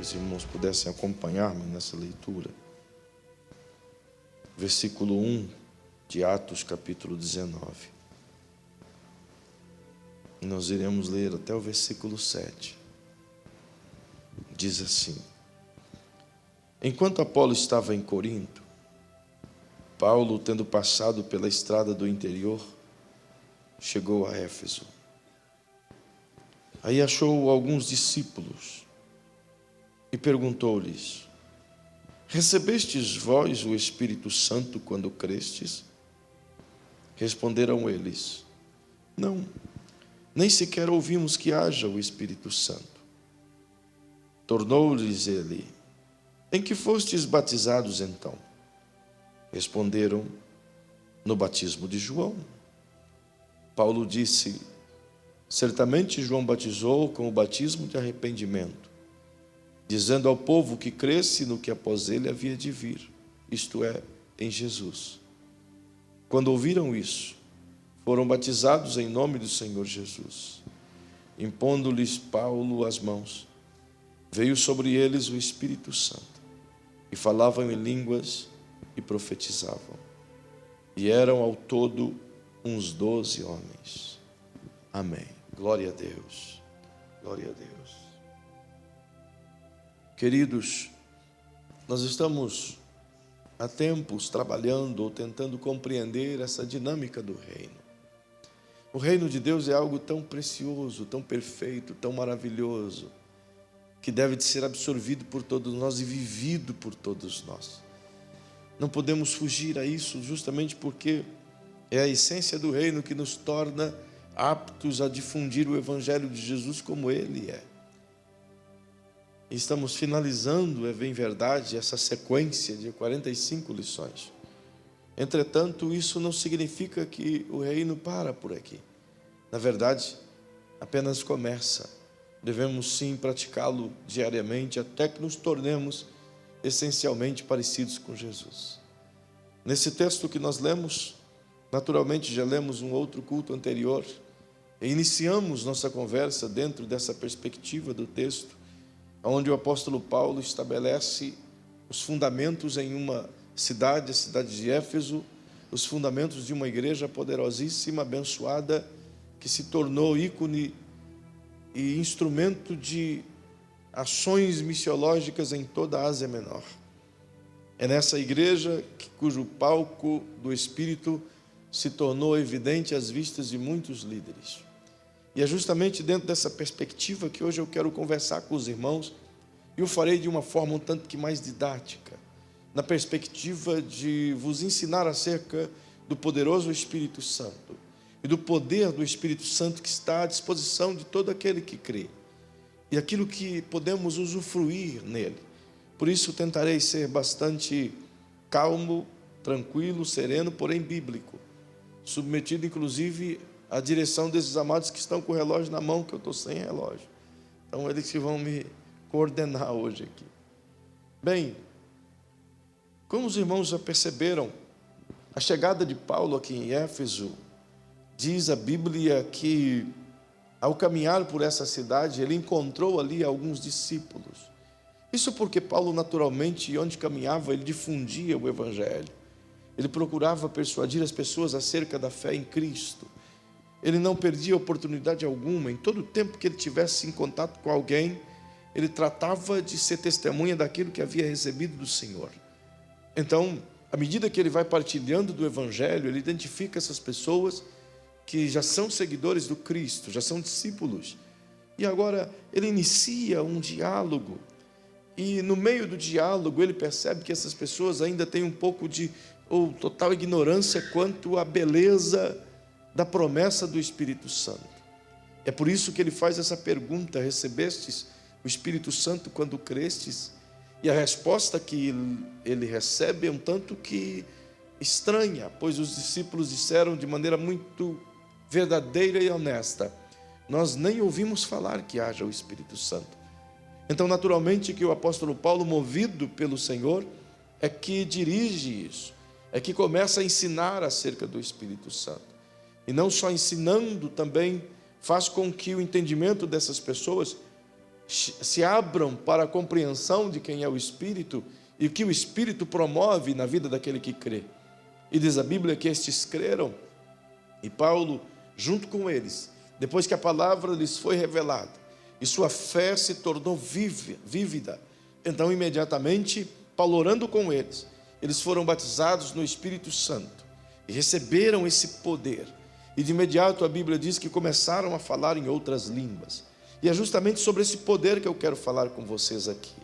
os irmãos pudessem acompanhar-me nessa leitura. Versículo 1 de Atos, capítulo 19. E nós iremos ler até o versículo 7. Diz assim: Enquanto Apolo estava em Corinto, Paulo, tendo passado pela estrada do interior, chegou a Éfeso. Aí achou alguns discípulos e perguntou-lhes: Recebestes vós o Espírito Santo quando crestes? Responderam eles: Não, nem sequer ouvimos que haja o Espírito Santo. Tornou-lhes ele: Em que fostes batizados então? Responderam: No batismo de João. Paulo disse: Certamente João batizou com o batismo de arrependimento, dizendo ao povo que cresce no que após ele havia de vir, isto é, em Jesus. Quando ouviram isso, foram batizados em nome do Senhor Jesus. Impondo-lhes Paulo as mãos, veio sobre eles o Espírito Santo, e falavam em línguas e profetizavam. E eram ao todo uns 12 homens. Amém. Glória a Deus. Glória a Deus. Queridos, nós estamos há tempos trabalhando ou tentando compreender essa dinâmica do reino. O reino de Deus é algo tão precioso, tão perfeito, tão maravilhoso, que deve de ser absorvido por todos nós e vivido por todos nós. Não podemos fugir a isso, justamente porque é a essência do reino que nos torna aptos a difundir o Evangelho de Jesus como Ele é. Estamos finalizando, é bem verdade, essa sequência de 45 lições. Entretanto, isso não significa que o reino para por aqui. Na verdade, apenas começa. Devemos sim praticá-lo diariamente até que nos tornemos essencialmente parecidos com Jesus. Nesse texto que nós lemos, naturalmente já lemos um outro culto anterior, e iniciamos nossa conversa dentro dessa perspectiva do texto, onde o apóstolo Paulo estabelece os fundamentos em uma cidade, a cidade de Éfeso, os fundamentos de uma igreja poderosíssima, abençoada, que se tornou ícone e instrumento de ações missiológicas em toda a Ásia Menor. É nessa igreja cujo palco do Espírito se tornou evidente às vistas de muitos líderes. E é justamente dentro dessa perspectiva que hoje eu quero conversar com os irmãos, e o farei de uma forma um tanto que mais didática, na perspectiva de vos ensinar acerca do poderoso Espírito Santo e do poder do Espírito Santo que está à disposição de todo aquele que crê, e aquilo que podemos usufruir nele. Por isso tentarei ser bastante calmo, tranquilo, sereno, porém bíblico, submetido inclusive à direção desses amados que estão com o relógio na mão, que eu estou sem relógio. Então eles que vão me coordenar hoje aqui. Bem, como os irmãos já perceberam, a chegada de Paulo aqui em Éfeso, diz a Bíblia que ao caminhar por essa cidade, ele encontrou ali alguns discípulos. Isso porque Paulo, naturalmente, onde caminhava, ele difundia o Evangelho. Ele procurava persuadir as pessoas acerca da fé em Cristo. Ele não perdia oportunidade alguma. Em todo o tempo que ele tivesse em contato com alguém, ele tratava de ser testemunha daquilo que havia recebido do Senhor. Então, à medida que ele vai partilhando do Evangelho, ele identifica essas pessoas que já são seguidores do Cristo, já são discípulos. E agora ele inicia um diálogo. E no meio do diálogo ele percebe que essas pessoas ainda têm um pouco de ou total ignorância quanto à beleza da promessa do Espírito Santo. É por isso que ele faz essa pergunta: recebestes o Espírito Santo quando crestes? E a resposta que ele recebe é um tanto que estranha, pois os discípulos disseram de maneira muito verdadeira e honesta: nós nem ouvimos falar que haja o Espírito Santo. Então, naturalmente que o apóstolo Paulo, movido pelo Senhor, é que dirige isso, é que começa a ensinar acerca do Espírito Santo. E não só ensinando, também faz com que o entendimento dessas pessoas se abram para a compreensão de quem é o Espírito e o que o Espírito promove na vida daquele que crê. E diz a Bíblia que estes creram, e Paulo, junto com eles, depois que a palavra lhes foi revelada, e sua fé se tornou vívida, então imediatamente, Paulo orando com eles foram batizados no Espírito Santo, e receberam esse poder, e de imediato a Bíblia diz que começaram a falar em outras línguas. E é justamente sobre esse poder que eu quero falar com vocês aqui,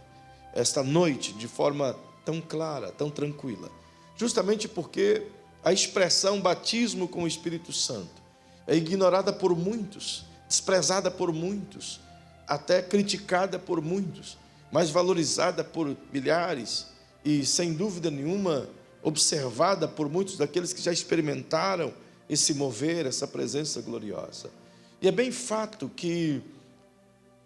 esta noite, de forma tão clara, tão tranquila, justamente porque a expressão batismo com o Espírito Santo é ignorada por muitos, desprezada por muitos, até criticada por muitos, mas valorizada por milhares e, sem dúvida nenhuma, observada por muitos daqueles que já experimentaram esse mover, essa presença gloriosa. E é bem fato que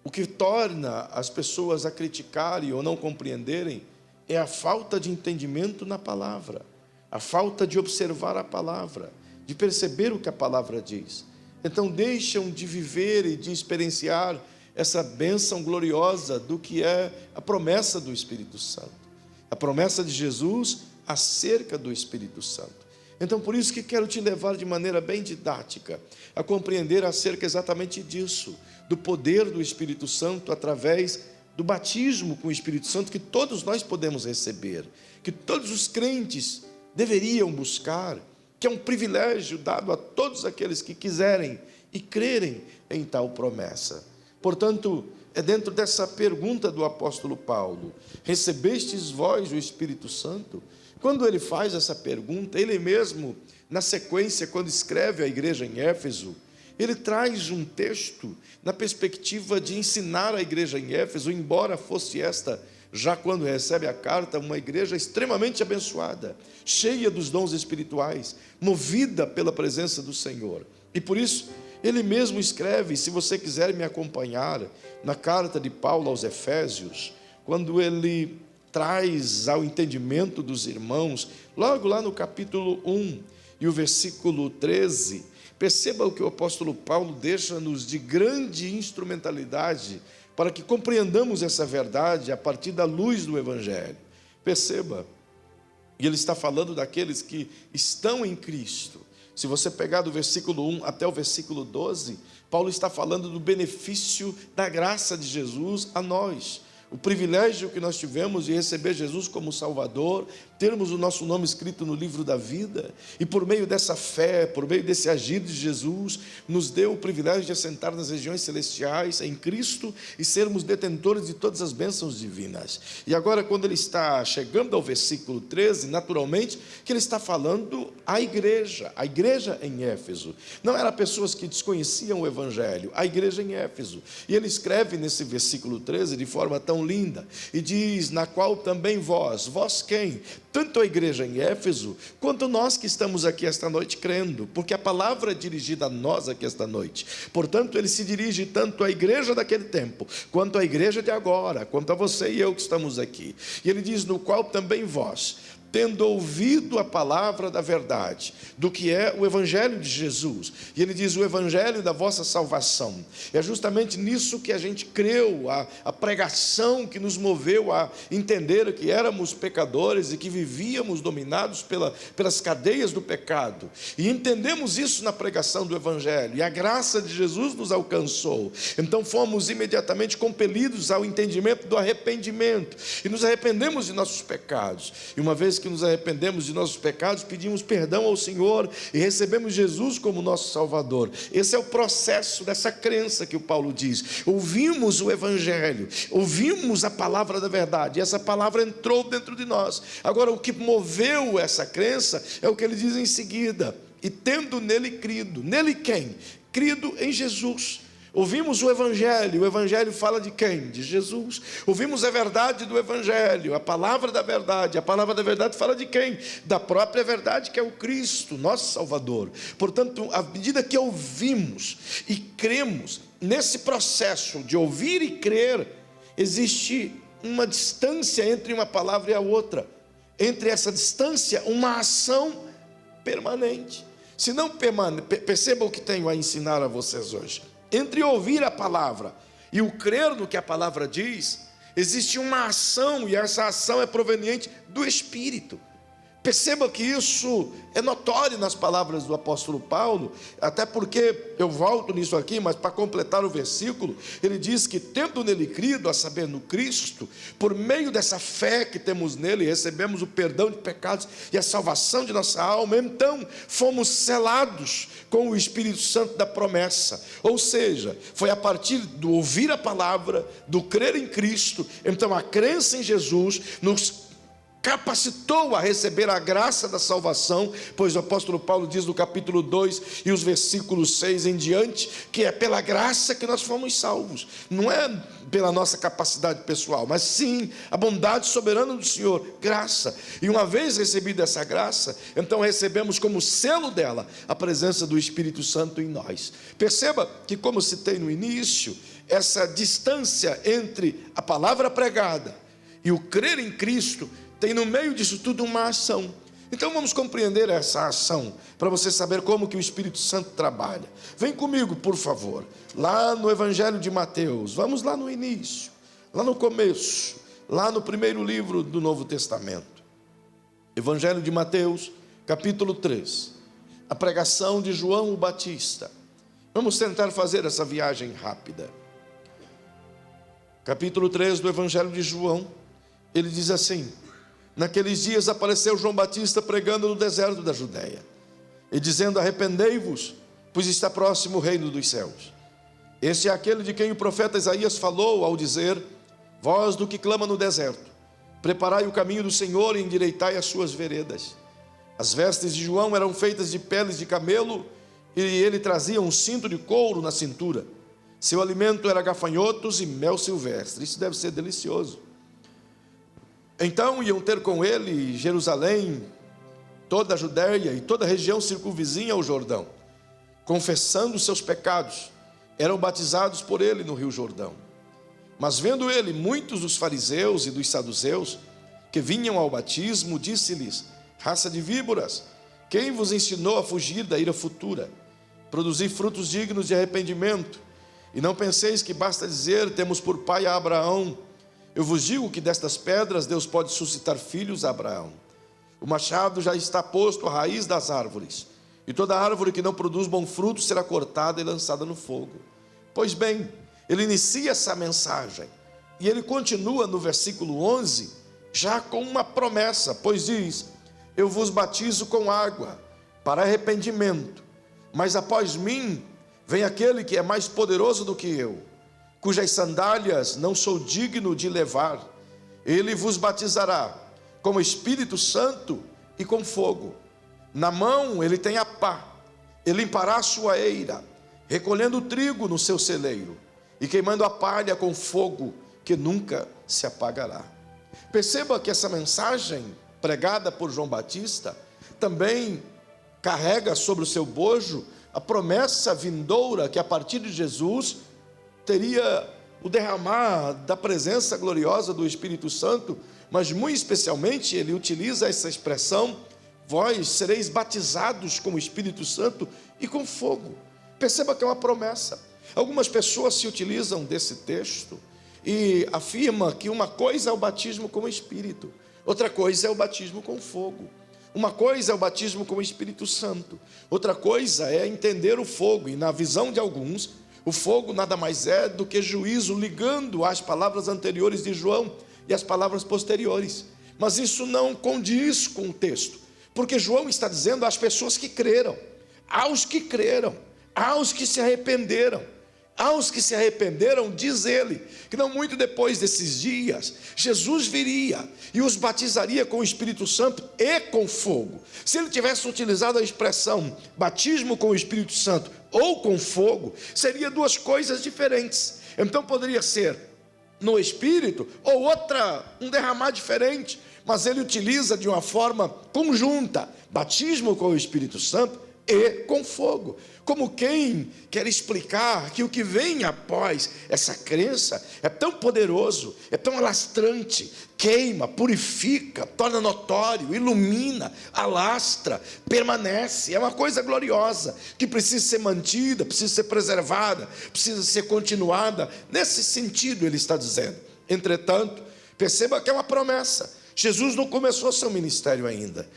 o que torna as pessoas a criticarem ou não compreenderem é a falta de entendimento na palavra, a falta de observar a palavra, de perceber o que a palavra diz. Então deixam de viver e de experienciar essa bênção gloriosa do que é a promessa do Espírito Santo, a promessa de Jesus acerca do Espírito Santo. Então por isso que quero te levar de maneira bem didática a compreender acerca exatamente disso, do poder do Espírito Santo através do batismo com o Espírito Santo que todos nós podemos receber, que todos os crentes deveriam buscar, que é um privilégio dado a todos aqueles que quiserem e crerem em tal promessa. Portanto, é dentro dessa pergunta do apóstolo Paulo: recebestes vós o Espírito Santo? Quando ele faz essa pergunta, ele mesmo, na sequência, quando escreve à igreja em Éfeso, ele traz um texto na perspectiva de ensinar a igreja em Éfeso, embora fosse esta, já quando recebe a carta, uma igreja extremamente abençoada, cheia dos dons espirituais, movida pela presença do Senhor. E por isso, ele mesmo escreve, se você quiser me acompanhar, na carta de Paulo aos Efésios, quando ele traz ao entendimento dos irmãos, logo lá no capítulo 1 e o versículo 13, perceba o que o apóstolo Paulo deixa-nos de grande instrumentalidade para que compreendamos essa verdade a partir da luz do Evangelho. Perceba, e ele está falando daqueles que estão em Cristo. Se você pegar do versículo 1 até o versículo 12, Paulo está falando do benefício da graça de Jesus a nós. O privilégio que nós tivemos de receber Jesus como Salvador, termos o nosso nome escrito no livro da vida, e por meio dessa fé, por meio desse agir de Jesus, nos deu o privilégio de assentar nas regiões celestiais em Cristo e sermos detentores de todas as bênçãos divinas. E agora, quando ele está chegando ao versículo 13, naturalmente, que ele está falando à igreja, a igreja em Éfeso. Não eram pessoas que desconheciam o Evangelho, a igreja em Éfeso. E ele escreve nesse versículo 13 de forma tão linda, e diz: na qual também vós quem? Tanto a igreja em Éfeso, quanto nós que estamos aqui esta noite crendo, porque a palavra é dirigida a nós aqui esta noite. Portanto, ele se dirige tanto à igreja daquele tempo, quanto à igreja de agora, quanto a você e eu que estamos aqui. E ele diz: no qual também vós, tendo ouvido a palavra da verdade, do que é o Evangelho de Jesus. E ele diz: o Evangelho da vossa salvação. É justamente nisso que a gente creu, a pregação que nos moveu a entender que éramos pecadores e que vivíamos dominados pelas cadeias do pecado. E entendemos isso na pregação do Evangelho, e a graça de Jesus nos alcançou. Então fomos imediatamente compelidos ao entendimento do arrependimento, e nos arrependemos de nossos pecados. E uma vez que nos arrependemos de nossos pecados, pedimos perdão ao Senhor e recebemos Jesus como nosso Salvador. Esse é o processo dessa crença que o Paulo diz. Ouvimos o Evangelho, ouvimos a palavra da verdade, e essa palavra entrou dentro de nós. Agora, o que moveu essa crença é o que ele diz em seguida: e tendo nele crido. Nele quem? Crido em Jesus. Ouvimos o Evangelho fala de quem? De Jesus. Ouvimos a verdade do Evangelho, a palavra da verdade fala de quem? Da própria verdade, que é o Cristo, nosso Salvador. Portanto, à medida que ouvimos e cremos, nesse processo de ouvir e crer, existe uma distância entre uma palavra e a outra. Entre essa distância, uma ação permanente. Se não permanece, perceba o que tenho a ensinar a vocês hoje. Entre ouvir a palavra e o crer no que a palavra diz, existe uma ação, e essa ação é proveniente do Espírito. Perceba que isso é notório nas palavras do apóstolo Paulo, até porque eu volto nisso aqui, mas para completar o versículo, ele diz que tendo nele crido, a saber, no Cristo, por meio dessa fé que temos nele, recebemos o perdão de pecados e a salvação de nossa alma, então fomos selados com o Espírito Santo da promessa. Ou seja, foi a partir do ouvir a palavra, do crer em Cristo, então a crença em Jesus nos capacitou a receber a graça da salvação, pois o apóstolo Paulo diz no capítulo 2 e os versículos 6 em diante, que é pela graça que nós fomos salvos, não é pela nossa capacidade pessoal, mas sim a bondade soberana do Senhor, graça. E uma vez recebida essa graça, então recebemos como selo dela a presença do Espírito Santo em nós. Perceba que, como citei no início, essa distância entre a palavra pregada e o crer em Cristo tem no meio disso tudo uma ação. Então vamos compreender essa ação, para você saber como que o Espírito Santo trabalha. Vem comigo, por favor, lá no Evangelho de Mateus, vamos lá no início, lá no começo, lá no primeiro livro do Novo Testamento. Evangelho de Mateus, capítulo 3, a pregação de João o Batista. Vamos tentar fazer essa viagem rápida. Capítulo 3 do Evangelho de João, ele diz assim: naqueles dias apareceu João Batista pregando no deserto da Judéia, e dizendo: arrependei-vos, pois está próximo o reino dos céus. Este é aquele de quem o profeta Isaías falou ao dizer: voz do que clama no deserto, preparai o caminho do Senhor e endireitai as suas veredas. As vestes de João eram feitas de peles de camelo, e ele trazia um cinto de couro na cintura. Seu alimento era gafanhotos e mel silvestre. Isso deve ser delicioso. Então iam ter com ele Jerusalém, toda a Judéia e toda a região circunvizinha ao Jordão, confessando seus pecados, eram batizados por ele no rio Jordão. Mas vendo ele muitos dos fariseus e dos saduceus que vinham ao batismo, disse-lhes: raça de víboras, quem vos ensinou a fugir da ira futura? Produzi frutos dignos de arrependimento, e não penseis que basta dizer: temos por pai a Abraão. Eu vos digo que destas pedras Deus pode suscitar filhos a Abraão. O machado já está posto à raiz das árvores, e toda árvore que não produz bom fruto será cortada e lançada no fogo. Pois bem, ele inicia essa mensagem, e ele continua no versículo 11, já com uma promessa, pois diz: eu vos batizo com água, para arrependimento, mas após mim vem aquele que é mais poderoso do que eu, cujas sandálias não sou digno de levar. Ele vos batizará com o Espírito Santo e com fogo. Na mão ele tem a pá, ele limpará a sua eira, recolhendo o trigo no seu celeiro, e queimando a palha com fogo que nunca se apagará. Perceba que essa mensagem pregada por João Batista também carrega sobre o seu bojo a promessa vindoura que a partir de Jesus teria o derramar da presença gloriosa do Espírito Santo, mas muito especialmente ele utiliza essa expressão: vós sereis batizados com o Espírito Santo e com fogo. Perceba que é uma promessa. Algumas pessoas se utilizam desse texto e afirmam que uma coisa é o batismo com o Espírito, outra coisa é o batismo com fogo. Uma coisa é o batismo com o Espírito Santo, outra coisa é entender o fogo, e na visão de alguns, o fogo nada mais é do que juízo, ligando as palavras anteriores de João e as palavras posteriores. Mas isso não condiz com o texto, porque João está dizendo às pessoas que creram, aos que creram, aos que se arrependeram. Aos que se arrependeram, diz ele, que não muito depois desses dias, Jesus viria e os batizaria com o Espírito Santo e com fogo. Se ele tivesse utilizado a expressão batismo com o Espírito Santo ou com fogo, seria duas coisas diferentes. Então poderia ser no Espírito ou um derramar diferente, mas ele utiliza de uma forma conjunta, batismo com o Espírito Santo e com fogo. Como quem quer explicar que o que vem após essa crença é tão poderoso, é tão alastrante, queima, purifica, torna notório, ilumina, alastra, permanece. É uma coisa gloriosa que precisa ser mantida, precisa ser preservada, precisa ser continuada. Nesse sentido ele está dizendo. Entretanto, perceba que é uma promessa. Jesus não começou seu ministério ainda.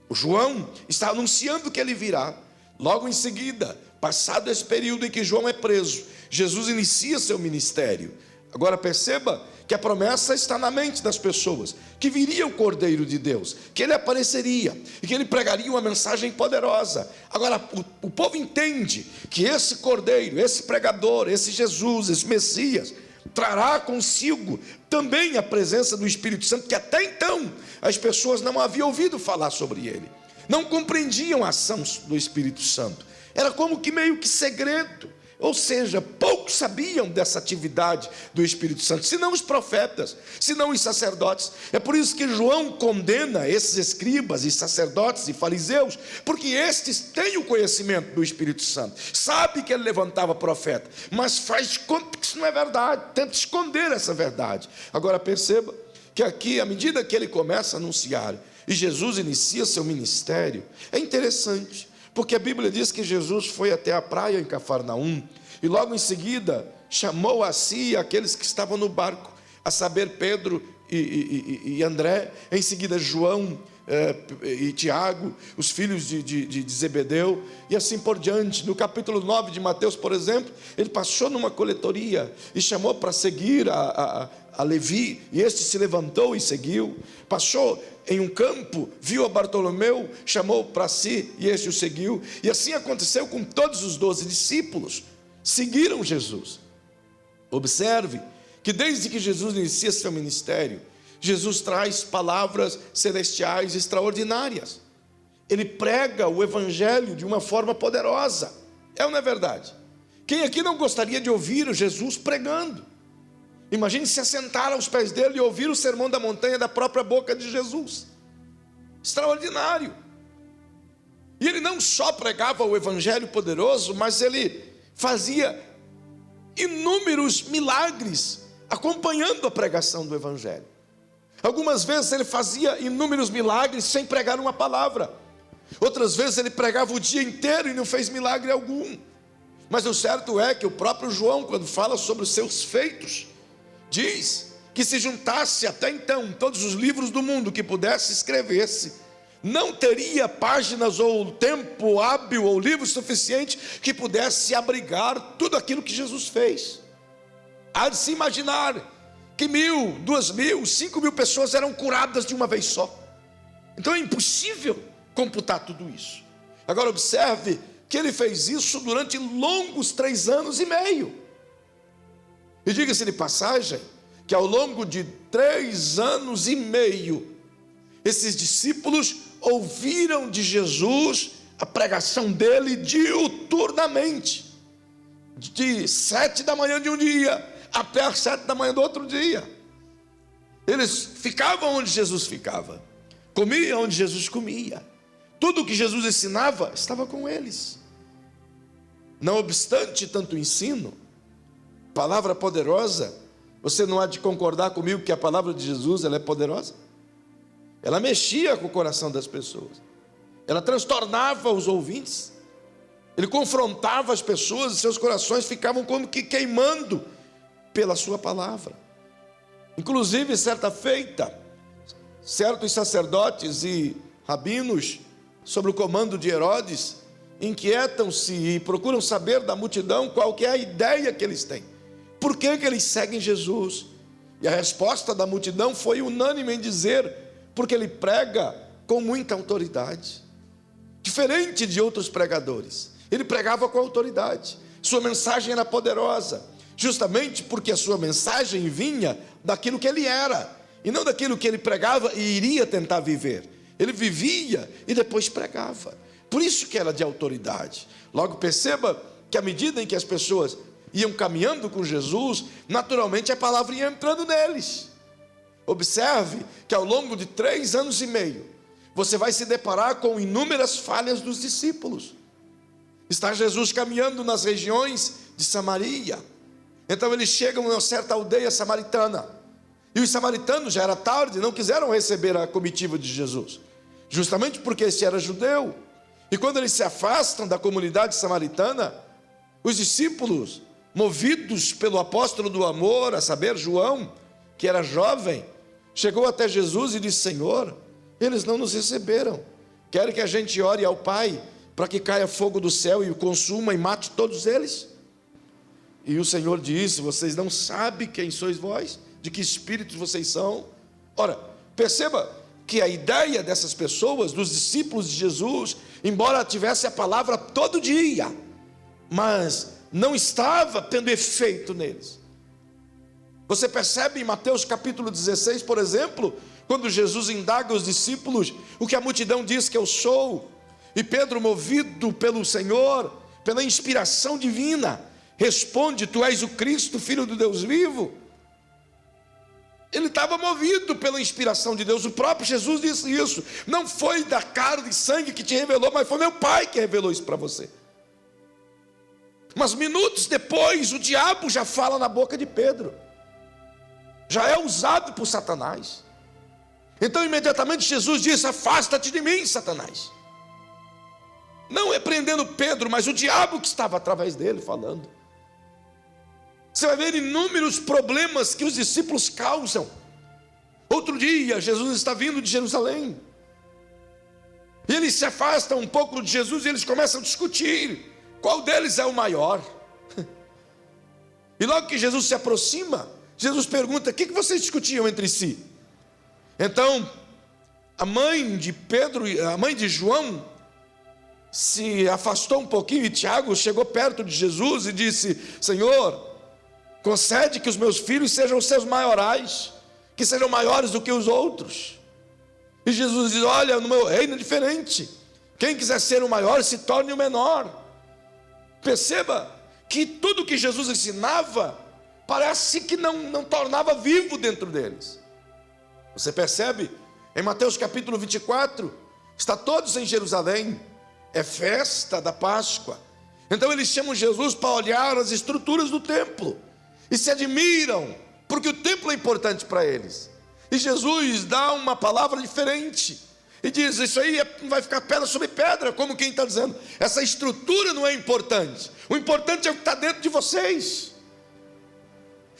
O João está anunciando que ele virá. Logo em seguida, passado esse período em que João é preso, Jesus inicia seu ministério. Agora perceba que a promessa está na mente das pessoas, que viria o Cordeiro de Deus, que ele apareceria e que ele pregaria uma mensagem poderosa. Agora o povo entende que esse Cordeiro, esse pregador, esse Jesus, esse Messias, trará consigo também a presença do Espírito Santo, que até então as pessoas não haviam ouvido falar sobre ele, não compreendiam a ação do Espírito Santo, era como que meio que segredo, ou seja, poucos sabiam dessa atividade do Espírito Santo, senão os profetas, senão os sacerdotes. É por isso que João condena esses escribas e sacerdotes e fariseus, porque estes têm o conhecimento do Espírito Santo, sabe que ele levantava profeta, mas faz conta que isso não é verdade, tenta esconder essa verdade. Agora perceba que aqui, à medida que ele começa a anunciar e Jesus inicia seu ministério, é interessante, porque a Bíblia diz que Jesus foi até a praia em Cafarnaum e logo em seguida chamou a si aqueles que estavam no barco, a saber, Pedro e André, em seguida João e Tiago, os filhos de Zebedeu, e assim por diante. No capítulo 9 de Mateus, por exemplo, ele passou numa coletoria e chamou para seguir a Levi, e este se levantou e seguiu. Passou em um campo, viu a Bartolomeu, chamou para si, e este o seguiu. E assim aconteceu com todos os 12 discípulos, seguiram Jesus. Observe que desde que Jesus inicia seu ministério, Jesus traz palavras celestiais extraordinárias. Ele prega o evangelho de uma forma poderosa. É ou não é verdade? Quem aqui não gostaria de ouvir Jesus pregando? Imagine se assentar aos pés dele e ouvir o sermão da montanha da própria boca de Jesus. Extraordinário. E ele não só pregava o evangelho poderoso, mas ele fazia inúmeros milagres acompanhando a pregação do evangelho. Algumas vezes ele fazia inúmeros milagres sem pregar uma palavra. Outras vezes ele pregava o dia inteiro e não fez milagre algum. Mas o certo é que o próprio João, quando fala sobre os seus feitos, diz que se juntasse até então todos os livros do mundo que pudesse escrever-se, não teria páginas ou tempo hábil ou livro suficiente que pudesse abrigar tudo aquilo que Jesus fez. Há de se imaginar que 1.000, 2.000, 5.000 pessoas eram curadas de uma vez só. Então é impossível computar tudo isso. Agora observe que ele fez isso durante longos 3 anos e meio. E diga-se de passagem, que ao longo de 3 anos e meio, esses discípulos ouviram de Jesus a pregação dele diuturnamente, de 7 da manhã de um dia, até às 7 da manhã do outro dia. Eles ficavam onde Jesus ficava, comiam onde Jesus comia, tudo o que Jesus ensinava estava com eles. Não obstante tanto ensino, palavra poderosa, você não há de concordar comigo que a palavra de Jesus ela é poderosa? Ela mexia com o coração das pessoas, ela transtornava os ouvintes, ele confrontava as pessoas e seus corações ficavam como que queimando pela sua palavra. Inclusive, certa feita, certos sacerdotes e rabinos, sob o comando de Herodes, inquietam-se e procuram saber da multidão qual que é a ideia que eles têm. Por que eles seguem Jesus? E a resposta da multidão foi unânime em dizer: porque ele prega com muita autoridade. Diferente de outros pregadores, ele pregava com autoridade, sua mensagem era poderosa, justamente porque a sua mensagem vinha daquilo que ele era, e não daquilo que ele pregava e iria tentar viver. Ele vivia e depois pregava, por isso que era de autoridade. Logo perceba que à medida em que as pessoas iam caminhando com Jesus, naturalmente a palavra ia entrando neles. Observe que ao longo de 3 anos e meio, você vai se deparar com inúmeras falhas dos discípulos. Está Jesus caminhando nas regiões de Samaria. Então eles chegam em uma certa aldeia samaritana. E os samaritanos, já era tarde, não quiseram receber a comitiva de Jesus, justamente porque esse era judeu. E quando eles se afastam da comunidade samaritana, os discípulos, movidos pelo apóstolo do amor, a saber, João, que era jovem, chegou até Jesus e disse: Senhor, eles não nos receberam. Querem que a gente ore ao Pai para que caia fogo do céu e o consuma e mate todos eles? E o Senhor disse: vocês não sabem quem sois vós, de que espíritos vocês são. Ora, perceba que a ideia dessas pessoas, dos discípulos de Jesus, embora tivesse a palavra todo dia, mas não estava tendo efeito neles. Você percebe em Mateus capítulo 16, por exemplo, quando Jesus indaga os discípulos o que a multidão diz que eu sou, e Pedro, movido pelo Senhor, pela inspiração divina, responde: tu és o Cristo, Filho do Deus vivo. Ele estava movido pela inspiração de Deus. O próprio Jesus disse isso: não foi da carne e sangue que te revelou, mas foi meu Pai que revelou isso para você. Mas minutos depois, o diabo já fala na boca de Pedro, já é usado por Satanás. Então imediatamente Jesus disse: afasta-te de mim, Satanás. Não repreendendo Pedro, mas o diabo que estava através dele falando. Você vai ver inúmeros problemas que os discípulos causam. Outro dia, Jesus está vindo de Jerusalém, e eles se afastam um pouco de Jesus e eles começam a discutir qual deles é o maior. E logo que Jesus se aproxima, Jesus pergunta: o que vocês discutiam entre si? Então, a mãe de Pedro, a mãe de João, se afastou um pouquinho, e Tiago chegou perto de Jesus e disse: Senhor, concede que os meus filhos sejam os seus maiorais, que sejam maiores do que os outros. E Jesus diz: olha, no meu reino é diferente, quem quiser ser o maior se torne o menor. Perceba que tudo que Jesus ensinava parece que não tornava vivo dentro deles. Você percebe? Em Mateus capítulo 24, está todos em Jerusalém, é festa da Páscoa. Então eles chamam Jesus para olhar as estruturas do templo e se admiram, porque o templo é importante para eles. E Jesus dá uma palavra diferente e diz: isso aí não vai ficar pedra sobre pedra, como quem está dizendo, essa estrutura não é importante, o importante é o que está dentro de vocês.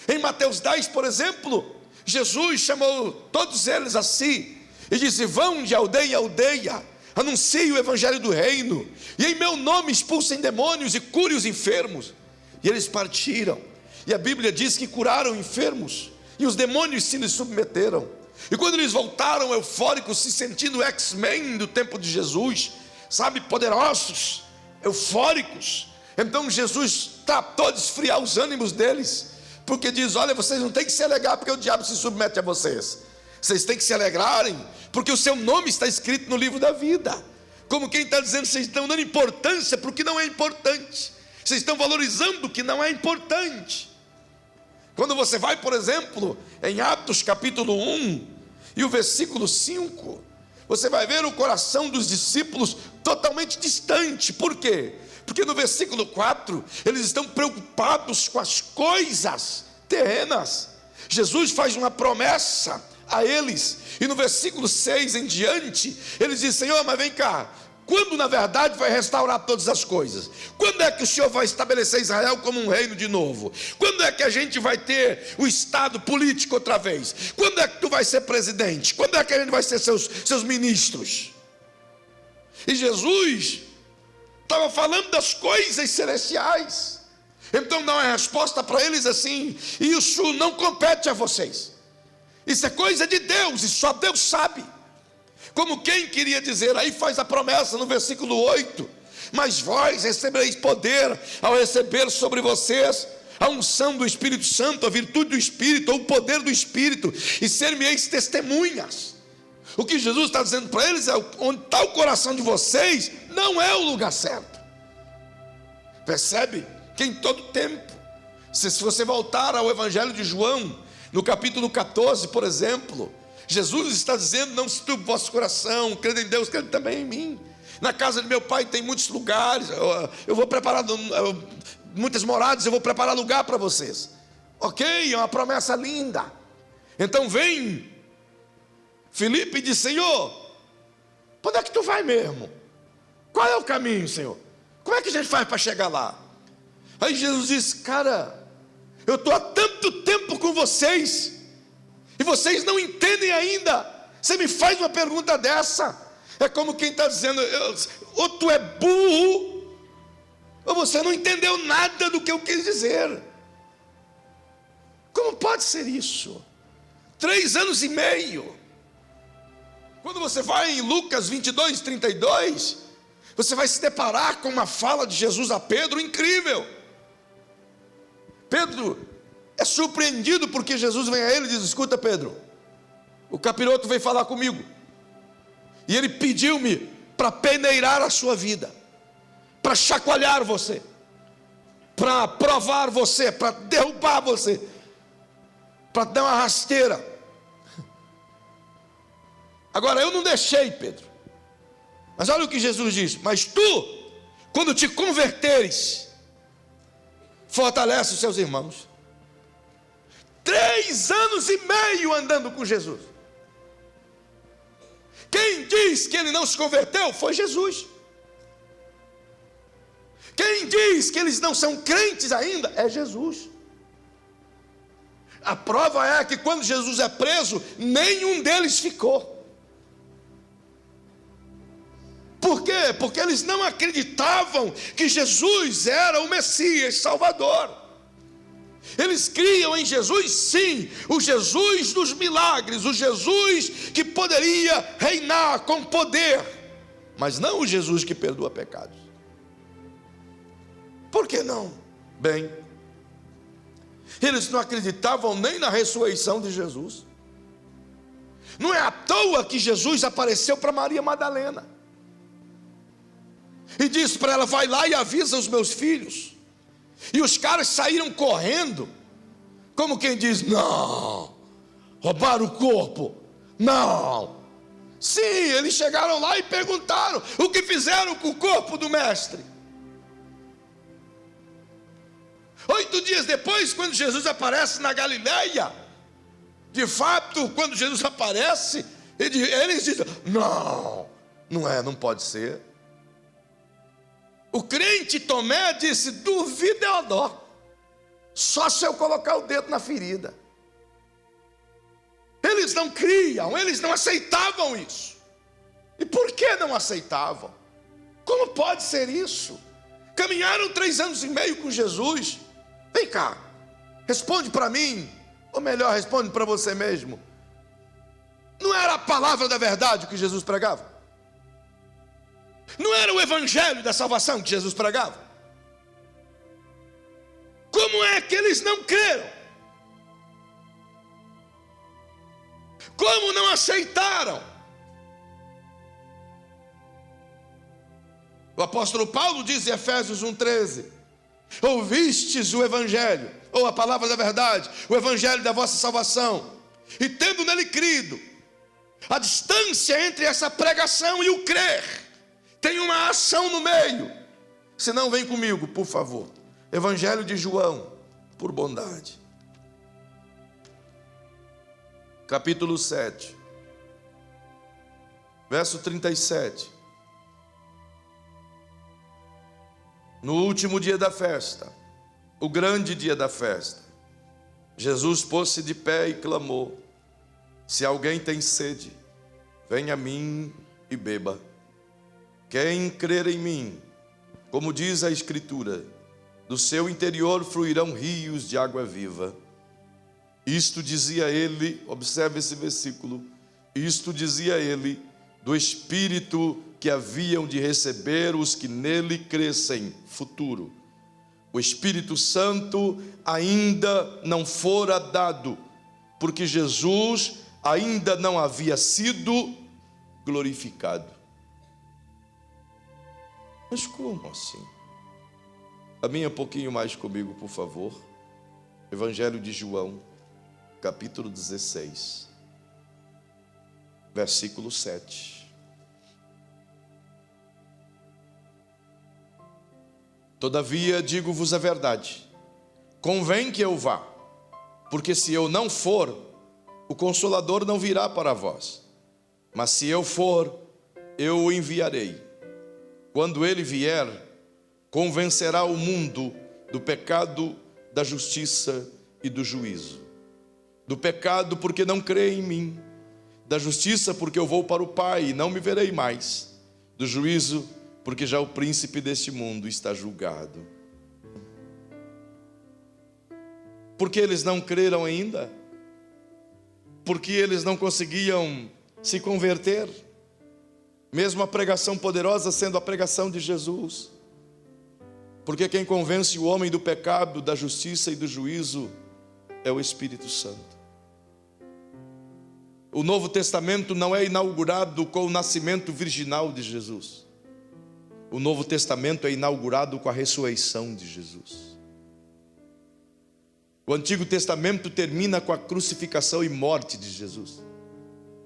Em Mateus 10, por exemplo, Jesus chamou todos eles a si e disse: vão de aldeia em aldeia, anunciem o evangelho do reino, e em meu nome expulsem demônios e curem os enfermos. E eles partiram, e a Bíblia diz que curaram enfermos, e os demônios se lhes submeteram. E quando eles voltaram eufóricos, se sentindo X-Men do tempo de Jesus, sabe, poderosos, eufóricos, então Jesus tratou de esfriar os ânimos deles, porque diz: olha, vocês não têm que se alegrar porque o diabo se submete a vocês, vocês têm que se alegrarem porque o seu nome está escrito no livro da vida. Como quem está dizendo: vocês estão dando importância para o que não é importante, vocês estão valorizando o que não é importante. Quando você vai, por exemplo, em Atos capítulo 1 e o versículo 5, você vai ver o coração dos discípulos totalmente distante. Por quê? Porque no versículo 4, eles estão preocupados com as coisas terrenas. Jesus faz uma promessa a eles, e no versículo 6 em diante, eles dizem: Senhor, mas vem cá, quando na verdade vai restaurar todas as coisas? Quando é que o Senhor vai estabelecer Israel como um reino de novo? Quando é que a gente vai ter o Estado político outra vez? Quando é que tu vai ser presidente? Quando é que a gente vai ser seus ministros? E Jesus estava falando das coisas celestiais. Então dá uma resposta para eles assim: isso não compete a vocês, isso é coisa de Deus, e só Deus sabe. Como quem queria dizer, aí faz a promessa no versículo 8: mas vós recebereis poder ao receber sobre vocês a unção do Espírito Santo, a virtude do Espírito, ou o poder do Espírito, e ser-me-eis testemunhas. O que Jesus está dizendo para eles é: onde está o coração de vocês, não é o lugar certo. Percebe? Que em todo tempo, se você voltar ao Evangelho de João, no capítulo 14, por exemplo, Jesus está dizendo: não se turbe o vosso coração, crede em Deus, crede também em mim. Na casa de meu pai tem muitos lugares, eu vou preparar muitas moradas, eu vou preparar lugar para vocês. Ok, é uma promessa linda. Então vem Filipe e diz: Senhor, para onde é que tu vai mesmo? Qual é o caminho, Senhor? Como é que a gente faz para chegar lá? Aí Jesus diz: cara, eu estou há tanto tempo com vocês, e vocês não entendem ainda. Você me faz uma pergunta dessa, é como quem está dizendo: ou tu é burro, ou você não entendeu nada do que eu quis dizer. Como pode ser isso? 3 anos e meio. Quando você vai em Lucas 22, 32, você vai se deparar com uma fala de Jesus a Pedro incrível. Pedro é surpreendido porque Jesus vem a ele e diz: escuta, Pedro, o capiroto veio falar comigo, e ele pediu-me para peneirar a sua vida, para chacoalhar você, para provar você, para derrubar você, para dar uma rasteira. Agora, eu não deixei, Pedro. Mas olha o que Jesus diz: mas tu, quando te converteres, fortalece os seus irmãos. 3 anos e meio andando com Jesus. Quem diz que ele não se converteu foi Jesus. Quem diz que eles não são crentes ainda é Jesus. A prova é que quando Jesus é preso, nenhum deles ficou. Por quê? Porque eles não acreditavam que Jesus era o Messias Salvador. Eles criam em Jesus, sim, o Jesus dos milagres, o Jesus que poderia reinar com poder, mas não o Jesus que perdoa pecados. Por que não? Bem, eles não acreditavam nem na ressurreição de Jesus. Não é à toa que Jesus apareceu para Maria Madalena e disse para ela: vai lá e avisa os meus filhos. E os caras saíram correndo, como quem diz: não, roubaram o corpo, não. Sim, eles chegaram lá e perguntaram: o que fizeram com o corpo do mestre? 8 dias depois, quando Jesus aparece na Galileia, de fato, quando Jesus aparece, eles dizem: não pode ser. O crente Tomé disse: duvida eu dó, só se eu colocar o dedo na ferida. Eles não criam, eles não aceitavam isso. E por que não aceitavam? Como pode ser isso? Caminharam 3 anos e meio com Jesus. Vem cá, responde para mim, ou melhor, responde para você mesmo. Não era a palavra da verdade que Jesus pregava? Não era o evangelho da salvação que Jesus pregava? Como é que eles não creram? Como não aceitaram? O apóstolo Paulo diz em Efésios 1,13: ouvistes o evangelho, ou a palavra da verdade, o evangelho da vossa salvação, e tendo nele crido, a distância entre essa pregação e o crer tem uma ação no meio. Se não, vem comigo, por favor. Evangelho de João, por bondade, capítulo 7, verso 37. No último dia da festa, o grande dia da festa, Jesus pôs-se de pé e clamou: se alguém tem sede, venha a mim e beba. Quem crer em mim, como diz a Escritura, do seu interior fluirão rios de água viva. Isto dizia ele, observe esse versículo, isto dizia ele do Espírito que haviam de receber os que nele crescem, futuro. O Espírito Santo ainda não fora dado, porque Jesus ainda não havia sido glorificado. Mas como assim? Caminha um pouquinho mais comigo, por favor. Evangelho de João, capítulo 16, versículo 7. Todavia digo-vos a verdade, convém que eu vá, porque se eu não for, o Consolador não virá para vós. Mas se eu for, eu o enviarei. Quando ele vier, convencerá o mundo do pecado, da justiça e do juízo. Do pecado, porque não crê em mim. Da justiça, porque eu vou para o Pai e não me verei mais. Do juízo, porque já o príncipe deste mundo está julgado. Porque eles não creram ainda? Porque eles não conseguiam se converter? Mesmo a pregação poderosa sendo a pregação de Jesus. Porque quem convence o homem do pecado, da justiça e do juízo é o Espírito Santo. O Novo Testamento não é inaugurado com o nascimento virginal de Jesus. O Novo Testamento é inaugurado com a ressurreição de Jesus. O Antigo Testamento termina com a crucificação e morte de Jesus.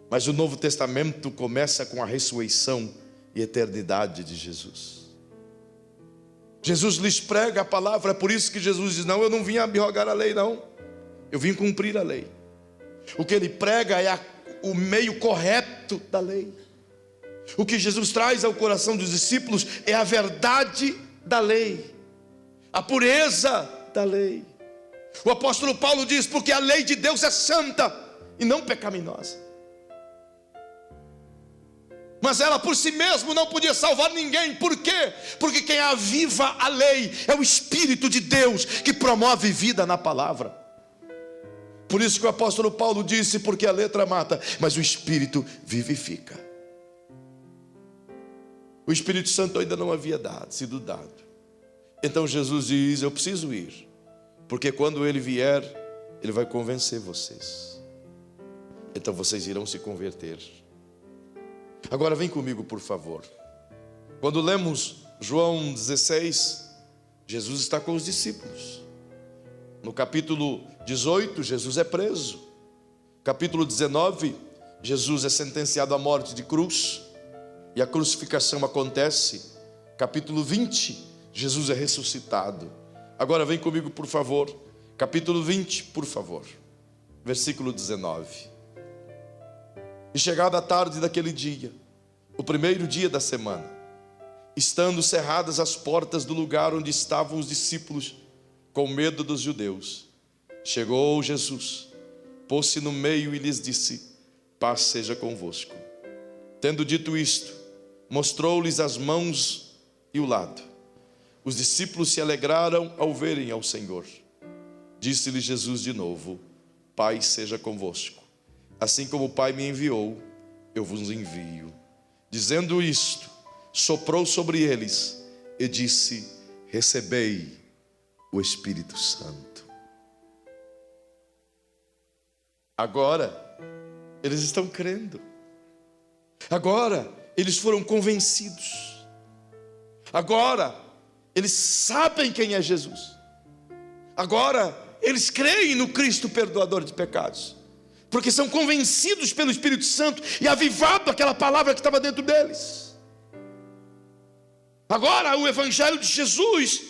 Mas o Novo Testamento começa com a ressurreição e eternidade de Jesus. Jesus lhes prega a palavra, é por isso que Jesus diz: não, eu não vim abrogar a lei, não. Eu vim cumprir a lei. O que ele prega é o meio correto da lei. O que Jesus traz ao coração dos discípulos é a verdade da lei, a pureza da lei. O apóstolo Paulo diz: porque a lei de Deus é santa e não pecaminosa. Mas ela por si mesma não podia salvar ninguém. Por quê? Porque quem aviva a lei é o Espírito de Deus, que promove vida na palavra. Por isso que o apóstolo Paulo disse: porque a letra mata, mas o Espírito vivifica. O Espírito Santo ainda não havia sido dado. Então Jesus diz: eu preciso ir, porque quando ele vier, ele vai convencer vocês. Então vocês irão se converter. Agora vem comigo, por favor. Quando lemos João 16, Jesus está com os discípulos. No capítulo 18, Jesus é preso. Capítulo 19, Jesus é sentenciado à morte de cruz e a crucificação acontece. Capítulo 20, Jesus é ressuscitado. Agora vem comigo, por favor. Capítulo 20, por favor. Versículo 19. E chegada a tarde daquele dia, o primeiro dia da semana, estando cerradas as portas do lugar onde estavam os discípulos, com medo dos judeus, chegou Jesus, pôs-se no meio e lhes disse: paz seja convosco. Tendo dito isto, mostrou-lhes as mãos e o lado. Os discípulos se alegraram ao verem ao Senhor. Disse-lhe Jesus de novo: paz seja convosco. Assim como o Pai me enviou, eu vos envio. Dizendo isto, soprou sobre eles e disse: recebei o Espírito Santo. Agora, eles estão crendo. Agora, eles foram convencidos. Agora, eles sabem quem é Jesus. Agora, eles creem no Cristo perdoador de pecados, porque são convencidos pelo Espírito Santo e avivado aquela palavra que estava dentro deles. Agora o Evangelho de Jesus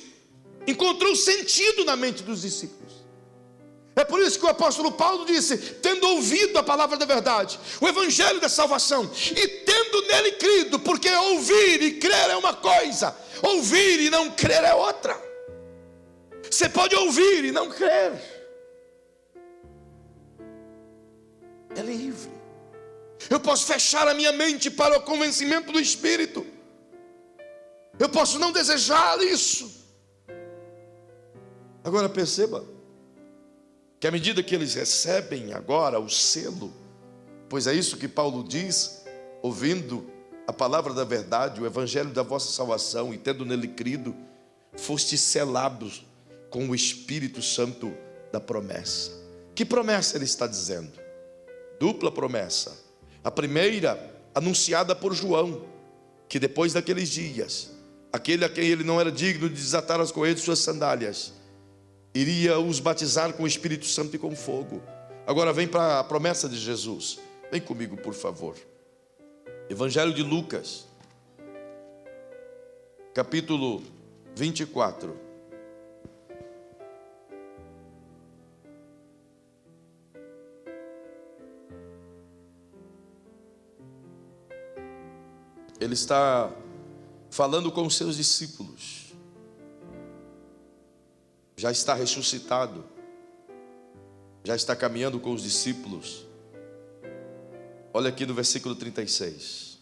encontrou sentido na mente dos discípulos. É por isso que o apóstolo Paulo disse: tendo ouvido a palavra da verdade, o Evangelho da salvação, e tendo nele crido, porque ouvir e crer é uma coisa, ouvir e não crer é outra. Você pode ouvir e não crer. É livre. Eu posso fechar a minha mente para o convencimento do Espírito. Eu posso não desejar isso. Agora perceba que à medida que eles recebem agora o selo, pois é isso que Paulo diz: ouvindo a palavra da verdade, o evangelho da vossa salvação, e tendo nele crido, fostes selados com o Espírito Santo da promessa. Que promessa ele está dizendo? Dupla promessa. A primeira, anunciada por João, que depois daqueles dias, aquele a quem ele não era digno de desatar as correias de suas sandálias, iria os batizar com o Espírito Santo e com fogo. Agora vem para a promessa de Jesus. Vem comigo, por favor. Evangelho de Lucas, capítulo 24. Ele está falando com os seus discípulos. Já está ressuscitado. Já está caminhando com os discípulos. Olha aqui no versículo 36.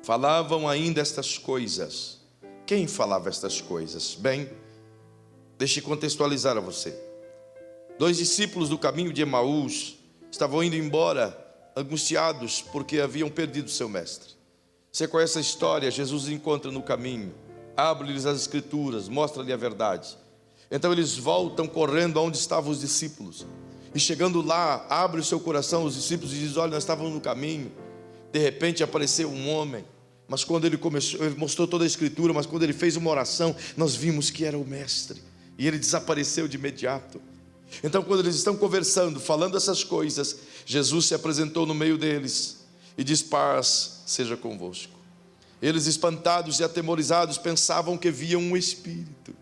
Falavam ainda estas coisas. Quem falava estas coisas? Bem, deixe contextualizar a você. 2 discípulos do caminho de Emaús estavam indo embora, angustiados porque haviam perdido seu mestre. Você conhece a história? Jesus os encontra no caminho, abre-lhes as escrituras, mostra-lhe a verdade. Então eles voltam correndo aonde estavam os discípulos, e chegando lá, abre o seu coração os discípulos e diz: olha, nós estávamos no caminho, de repente apareceu um homem, mas quando ele começou, ele mostrou toda a escritura, mas quando ele fez uma oração, nós vimos que era o mestre, e ele desapareceu de imediato. Então, quando eles estão conversando, falando essas coisas, Jesus se apresentou no meio deles e diz: paz seja convosco. Eles, espantados e atemorizados, pensavam que viam um espírito.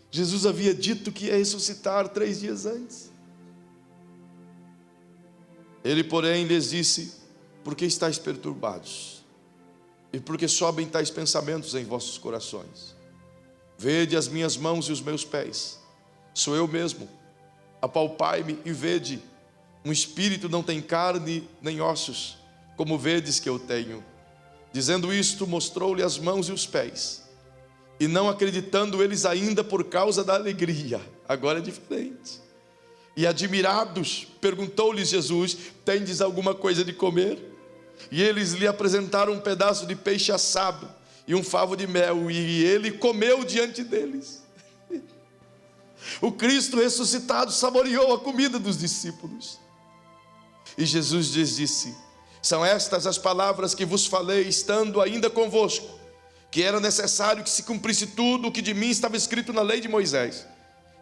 Jesus havia dito que ia ressuscitar 3 dias antes. Ele, porém, lhes disse: por que estáis perturbados? E por que sobem tais pensamentos em vossos corações? Vede as minhas mãos e os meus pés. Sou eu mesmo. Apalpai-me e vede. Um espírito não tem carne nem ossos, como vedes que eu tenho. Dizendo isto, mostrou-lhe as mãos e os pés. E não acreditando eles ainda por causa da alegria, agora é diferente. E admirados, perguntou-lhes Jesus: tendes alguma coisa de comer? E eles lhe apresentaram um pedaço de peixe assado e um favo de mel, e ele comeu diante deles. O Cristo ressuscitado saboreou a comida dos discípulos. E Jesus lhes disse: são estas as palavras que vos falei, estando ainda convosco, que era necessário que se cumprisse tudo o que de mim estava escrito na lei de Moisés,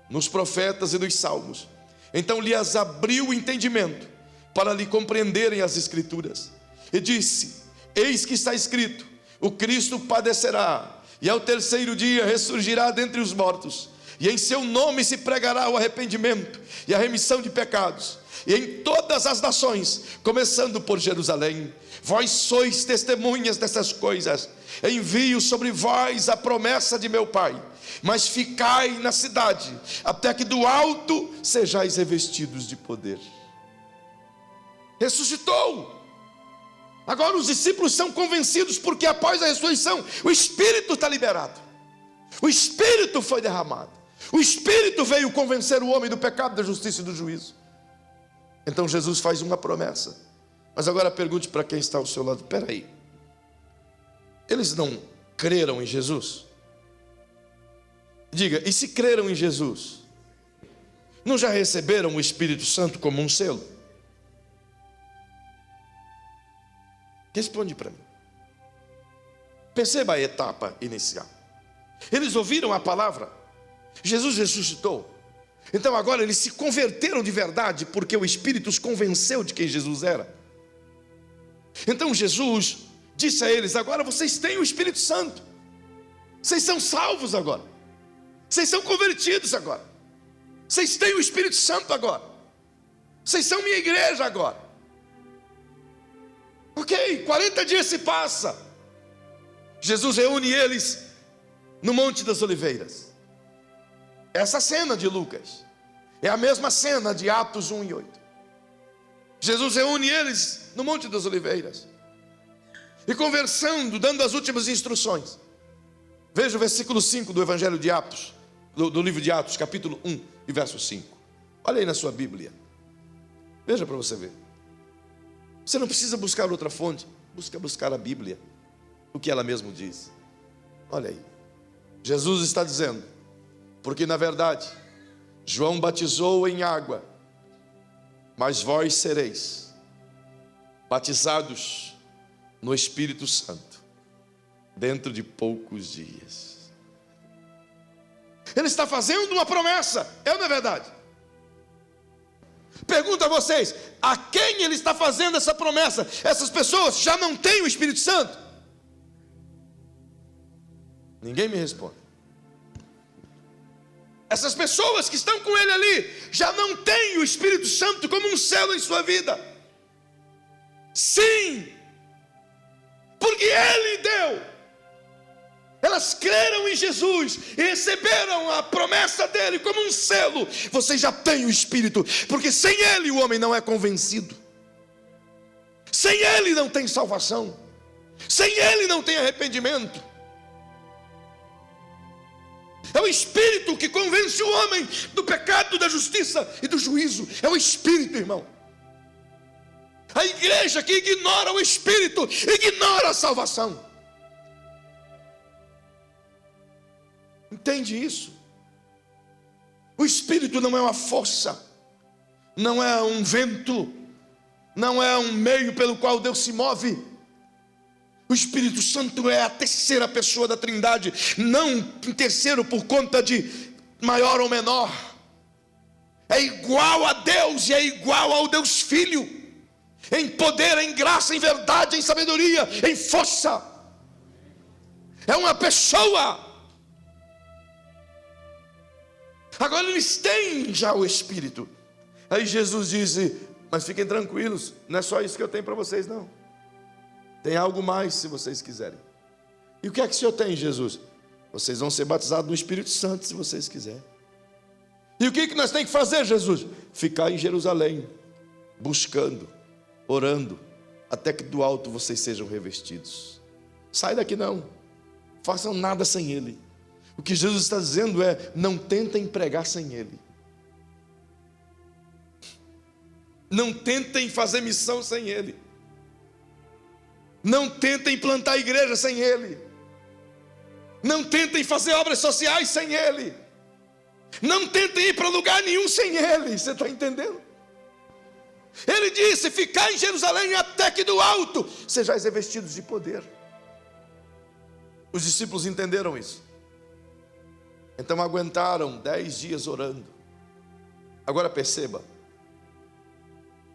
nos profetas e nos salmos. Então lhes abriu o entendimento, para lhe compreenderem as escrituras. E disse: eis que está escrito, o Cristo padecerá, e ao 3º dia ressurgirá dentre os mortos, e em seu nome se pregará o arrependimento e a remissão de pecados, e em todas as nações, começando por Jerusalém. Vós sois testemunhas dessas coisas. Envio sobre vós a promessa de meu Pai, mas ficai na cidade, até que do alto sejais revestidos de poder. Ressuscitou. Agora os discípulos são convencidos, porque após a ressurreição, o Espírito está liberado. O Espírito foi derramado. O Espírito veio convencer o homem do pecado, da justiça e do juízo. Então Jesus faz uma promessa. Mas agora pergunte para quem está ao seu lado: espera aí, eles não creram em Jesus? Diga: e se creram em Jesus, não já receberam o Espírito Santo como um selo? Responde para mim. Perceba a etapa inicial. Eles ouviram a palavra, Jesus ressuscitou. Então agora eles se converteram de verdade, porque o Espírito os convenceu de quem Jesus era. Então Jesus disse a eles: agora vocês têm o Espírito Santo. Vocês são salvos agora. Vocês são convertidos agora. Vocês têm o Espírito Santo agora. Vocês são minha igreja agora. Ok, 40 dias se passa. Jesus reúne eles no Monte das Oliveiras. Essa cena de Lucas é a mesma cena de Atos 1 e 8. Jesus reúne eles no Monte das Oliveiras, e conversando, dando as últimas instruções. Veja o versículo 5 do Evangelho de Atos, do livro de Atos, capítulo 1 e verso 5. Olha aí na sua Bíblia. Veja para você ver. Você não precisa buscar outra fonte. Buscar a Bíblia, o que ela mesmo diz. Olha aí. Jesus está dizendo: porque na verdade João batizou em água, mas vós sereis batizados no Espírito Santo dentro de poucos dias. Ele está fazendo uma promessa, é ou não é verdade? Pergunto a vocês: a quem ele está fazendo essa promessa? Essas pessoas já não têm o Espírito Santo? Ninguém me responde. Essas pessoas que estão com ele ali já não têm o Espírito Santo como um selo em sua vida. Sim, porque ele deu. Elas creram em Jesus e receberam a promessa dele como um selo. Você já tem o Espírito, porque sem ele o homem não é convencido. Sem ele não tem salvação. Sem ele não tem arrependimento. É o Espírito que convence o homem do pecado, da justiça e do juízo. É o Espírito, irmão. A igreja que ignora o Espírito, ignora a salvação. Entende isso? O Espírito não é uma força, não é um vento, não é um meio pelo qual Deus se move. O Espírito Santo é a terceira pessoa da Trindade, não em terceiro por conta de maior ou menor. É igual a Deus e é igual ao Deus Filho, em poder, em graça, em verdade, em sabedoria, em força. É uma pessoa. Agora eles têm já o Espírito. Aí Jesus disse: mas fiquem tranquilos, não é só isso que eu tenho para vocês não. Tem algo mais se vocês quiserem. E o que é que o Senhor tem, Jesus? Vocês vão ser batizados no Espírito Santo se vocês quiserem. E o que nós temos que fazer, Jesus? Ficar em Jerusalém, buscando, orando, até que do alto vocês sejam revestidos. Sai daqui não, façam nada sem Ele. O que Jesus está dizendo é: não tentem pregar sem Ele. Não tentem fazer missão sem Ele. Não tentem plantar igreja sem Ele. Não tentem fazer obras sociais sem Ele. Não tentem ir para lugar nenhum sem Ele. Você está entendendo? Ele disse: ficar em Jerusalém até que do alto sejais revestidos de poder. Os discípulos entenderam isso. Então aguentaram 10 dias orando. Agora perceba,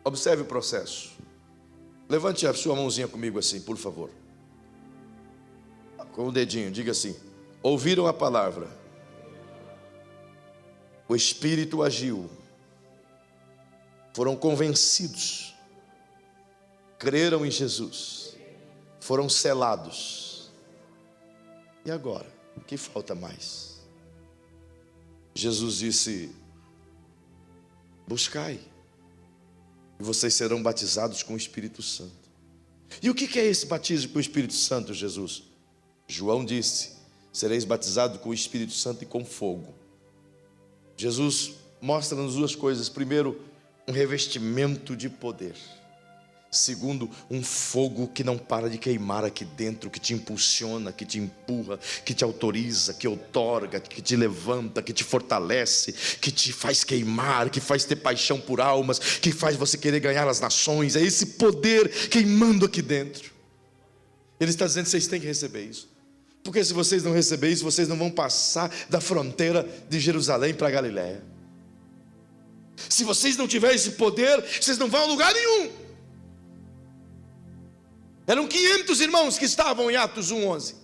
observe o processo. Levante a sua mãozinha comigo assim, por favor. Com o dedinho, diga assim: ouviram a palavra, o Espírito agiu, foram convencidos, creram em Jesus, foram selados. E agora? O que falta mais? Jesus disse: buscai, e vocês serão batizados com o Espírito Santo. E o que é esse batismo com o Espírito Santo, Jesus? João disse: sereis batizados com o Espírito Santo e com fogo. Jesus mostra-nos duas coisas: primeiro, um revestimento de poder; segundo, um fogo que não para de queimar aqui dentro, que te impulsiona, que te empurra, que te autoriza, que outorga, que te levanta, que te fortalece, que te faz queimar, que faz ter paixão por almas, que faz você querer ganhar as nações. É esse poder queimando aqui dentro. Ele está dizendo: vocês têm que receber isso, porque se vocês não receberem isso, vocês não vão passar da fronteira de Jerusalém para Galiléia. Se vocês não tiverem esse poder, vocês não vão a lugar nenhum. Eram 500 irmãos que estavam em Atos 1:11,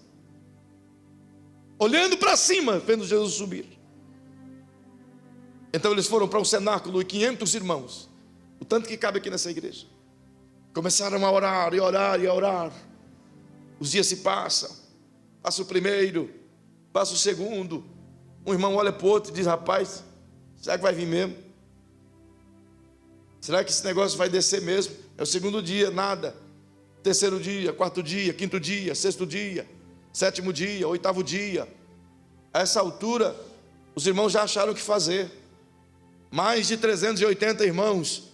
olhando para cima, vendo Jesus subir. Então eles foram para o cenáculo, e 500 irmãos, o tanto que cabe aqui nessa igreja, começaram a orar e orar e orar. Os dias se passam, passa o primeiro, passa o segundo. Um irmão olha para o outro e diz: rapaz, será que vai vir mesmo? Será que esse negócio vai descer mesmo? É o segundo dia, nada. Terceiro dia, quarto dia, quinto dia, sexto dia, sétimo dia, oitavo dia. A essa altura, os irmãos já acharam o que fazer. Mais de 380 irmãos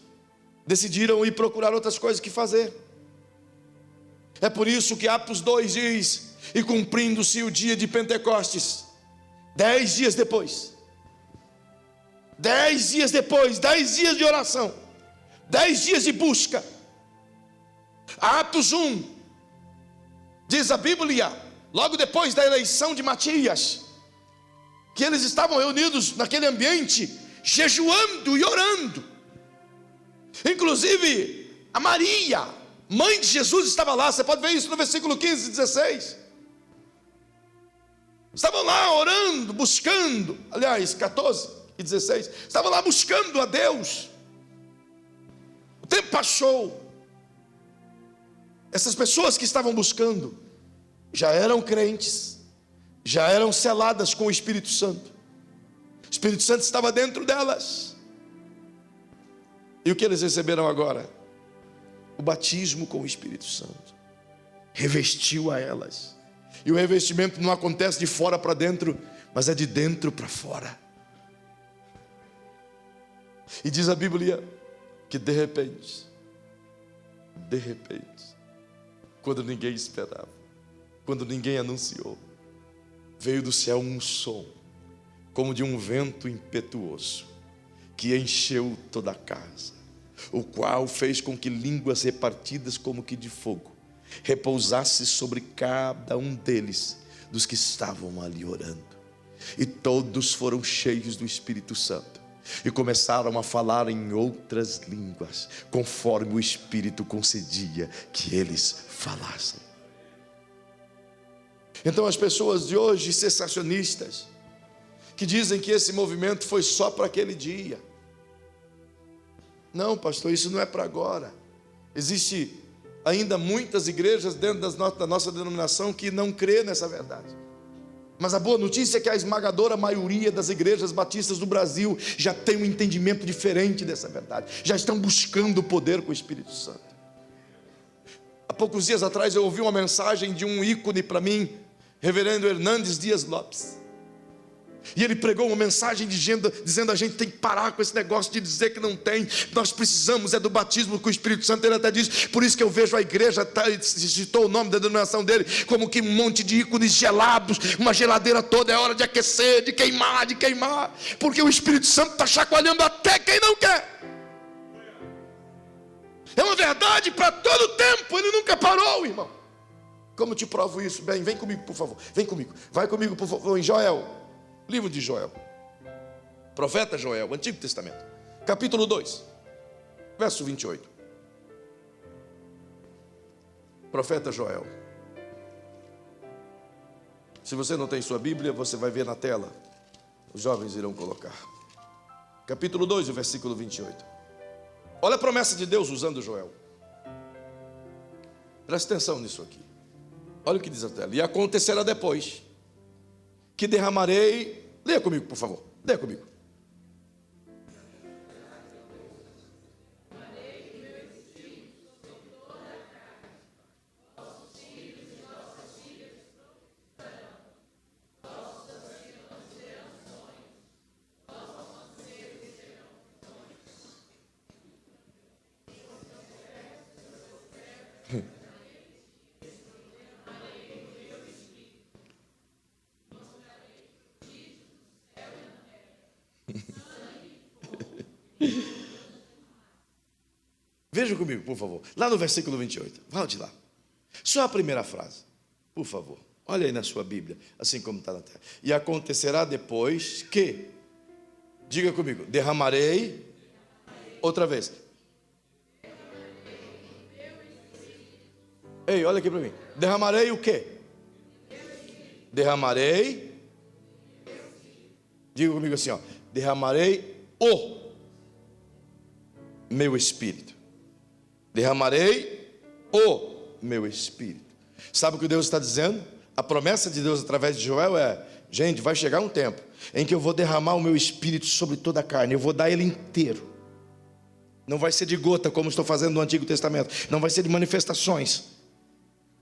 decidiram ir procurar outras coisas que fazer. É por isso que Atos 2 diz: e cumprindo-se o dia de Pentecostes, 10 dias depois, 10 dias depois, 10 dias de oração, 10 dias de busca. Atos 1, diz a Bíblia, logo depois da eleição de Matias, que eles estavam reunidos naquele ambiente, jejuando e orando. Inclusive a Maria, mãe de Jesus, estava lá. Você pode ver isso no versículo 15 e 16. estavam lá orando, buscando, aliás, 14 e 16, estavam lá buscando a Deus. O tempo passou. Essas pessoas que estavam buscando já eram crentes, já eram seladas com o Espírito Santo. O Espírito Santo estava dentro delas. E o que eles receberam agora? O batismo com o Espírito Santo revestiu a elas. E o revestimento não acontece de fora para dentro, mas é de dentro para fora. E diz a Bíblia que de repente, quando ninguém esperava, quando ninguém anunciou, veio do céu um som, como de um vento impetuoso, que encheu toda a casa, o qual fez com que línguas repartidas como que de fogo repousasse sobre cada um deles, dos que estavam ali orando. E todos foram cheios do Espírito Santo e começaram a falar em outras línguas, conforme o Espírito concedia que eles falassem. Então as pessoas de hoje, sensacionistas, que dizem que esse movimento foi só para aquele dia. Não, pastor, isso não é para agora. Existe ainda muitas igrejas dentro da nossa denominação que não crê nessa verdade. Mas a boa notícia é que a esmagadora maioria das igrejas batistas do Brasil já tem um entendimento diferente dessa verdade. Já estão buscando o poder com o Espírito Santo. Há poucos dias atrás eu ouvi uma mensagem de um ícone para mim, reverendo Hernandes Dias Lopes. E ele pregou uma mensagem dizendo a gente tem que parar com esse negócio de dizer que não tem. Nós precisamos do batismo com o Espírito Santo. Ele até diz, por isso que eu vejo a igreja, citou o nome da denominação dele, como que um monte de ícones gelados, uma geladeira toda, é hora de aquecer, de queimar, porque o Espírito Santo está chacoalhando até quem não quer. É uma verdade para todo tempo, ele nunca parou, irmão. Como te provo isso? Bem, vem comigo, por favor, vai comigo, por favor, em Joel. Livro de Joel, profeta Joel, Antigo Testamento, capítulo 2, verso 28. Profeta Joel. Se você não tem sua Bíblia, você vai ver na tela. Os jovens irão colocar. Capítulo 2, o versículo 28. Olha a promessa de Deus usando Joel. Presta atenção nisso aqui. Olha o que diz a tela. E acontecerá depois que derramarei. Leia comigo, por favor. Leia comigo. Veja comigo, por favor. Lá no versículo 28. Volte lá. Só a primeira frase, por favor. Olha aí na sua Bíblia, assim como está na tela. E acontecerá depois que, diga comigo, derramarei, outra vez. Ei, olha aqui para mim. Derramarei o quê? Derramarei. Diga comigo assim, ó. Derramarei o meu Espírito. Derramarei o meu Espírito. Sabe o que Deus está dizendo? A promessa de Deus através de Joel é: gente, vai chegar um tempo em que eu vou derramar o meu Espírito sobre toda a carne. Eu vou dar ele inteiro. Não vai ser de gota como estou fazendo no Antigo Testamento. Não vai ser de manifestações.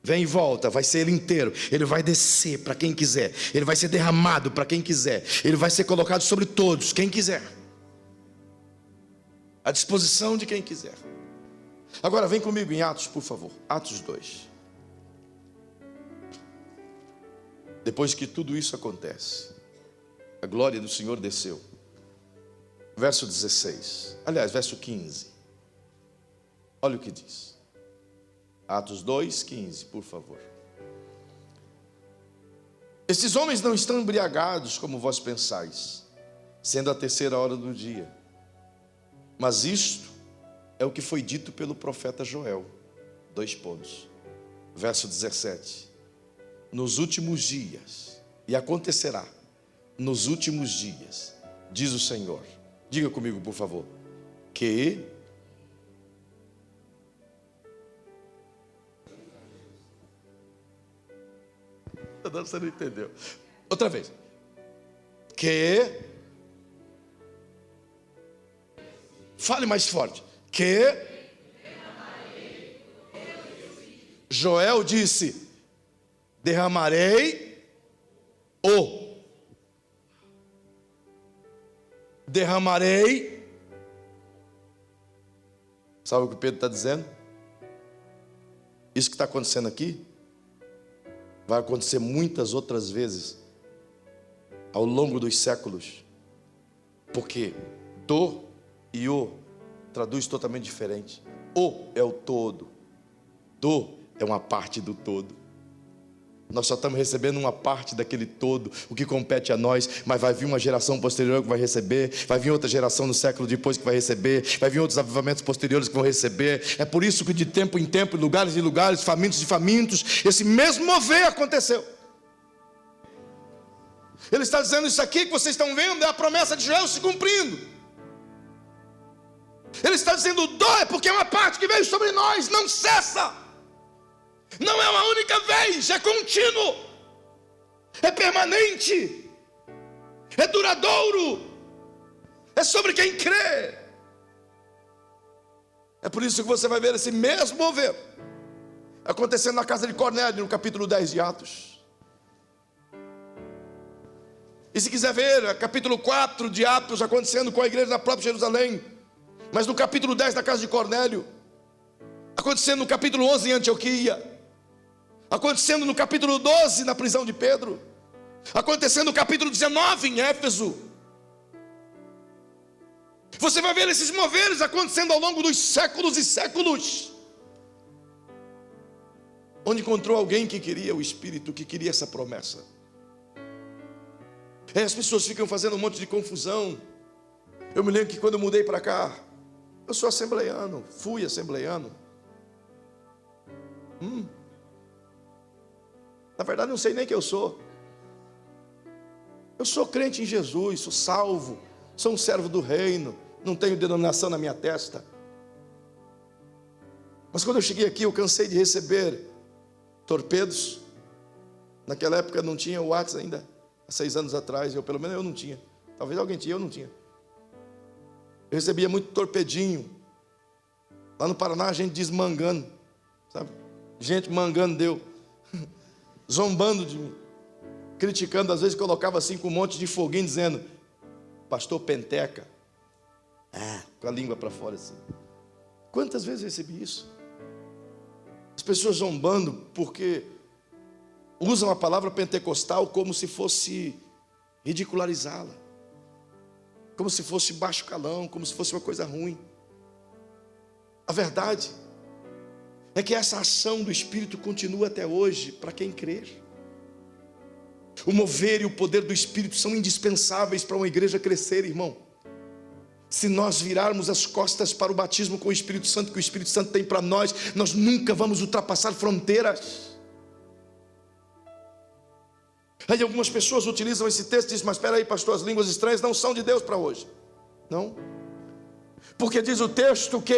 Vem e volta, vai ser ele inteiro. Ele vai descer para quem quiser. Ele vai ser derramado para quem quiser. Ele vai ser colocado sobre todos, quem quiser. À disposição de quem quiser. Agora vem comigo em Atos, por favor. Atos 2. Depois que tudo isso acontece, a glória do Senhor desceu. Verso 16. Aliás, verso 15. Olha o que diz. Atos 2, 15, por favor. Estes homens não estão embriagados como vós pensais, sendo a terceira hora do dia. Mas isto é o que foi dito pelo profeta Joel. 2 pontos. Verso 17. Nos últimos dias, E acontecerá nos últimos dias, diz o Senhor. Diga comigo, por favor. Que você não entendeu. Outra vez. Que fale mais forte. Que Joel disse: derramarei o. Derramarei. Sabe o que Pedro está dizendo? Isso que está acontecendo aqui vai acontecer muitas outras vezes ao longo dos séculos, porque do e o traduz totalmente diferente. O é o todo, do é uma parte do todo. Nós só estamos recebendo uma parte daquele todo, o que compete a nós, mas vai vir uma geração posterior que vai receber, vai vir outra geração no século depois que vai receber, vai vir outros avivamentos posteriores que vão receber. É por isso que de tempo em tempo, em lugares e lugares, famintos e famintos, esse mesmo mover aconteceu. Ele está dizendo: isso aqui que vocês estão vendo é a promessa de Joel se cumprindo. Ele está dizendo: dói porque é uma parte que veio sobre nós, não cessa. Não é uma única vez, é contínuo, é permanente, é duradouro, é sobre quem crê. É por isso que você vai ver esse mesmo mover acontecendo na casa de Cornélio, no capítulo 10 de Atos. E se quiser ver, capítulo 4 de Atos acontecendo com a igreja da própria Jerusalém, mas no capítulo 10 da casa de Cornélio, acontecendo no capítulo 11 em Antioquia, acontecendo no capítulo 12 na prisão de Pedro, acontecendo no capítulo 19 em Éfeso. Você vai ver esses moveres acontecendo ao longo dos séculos e séculos. Onde encontrou alguém que queria o Espírito, que queria essa promessa. As pessoas ficam fazendo um monte de confusão. Eu me lembro que quando eu mudei para cá, eu sou assembleiano, fui assembleiano. Na verdade não sei nem quem eu sou. Eu sou crente em Jesus, sou salvo, sou um servo do reino, não tenho denominação na minha testa. Mas quando eu cheguei aqui, eu cansei de receber torpedos. Naquela época não tinha o WhatsApp ainda, há 6 anos atrás, pelo menos eu não tinha. Talvez alguém tinha, eu não tinha. Eu recebia muito torpedinho. Lá no Paraná a gente diz mangando, sabe? Gente mangando deu. Zombando de mim, criticando, às vezes colocava assim com um monte de foguinho, dizendo: pastor Penteca, com a língua para fora assim. Quantas vezes eu recebi isso? As pessoas zombando porque usam a palavra pentecostal como se fosse ridicularizá-la, como se fosse baixo calão, como se fosse uma coisa ruim. A verdade é que essa ação do Espírito continua até hoje para quem crer. O mover e o poder do Espírito são indispensáveis para uma igreja crescer, irmão. Se nós virarmos as costas para o batismo com o Espírito Santo, que o Espírito Santo tem para nós, nós nunca vamos ultrapassar fronteiras. Aí algumas pessoas utilizam esse texto e dizem: mas espera aí, pastor, as línguas estranhas não são de Deus para hoje. Não. Porque diz o texto que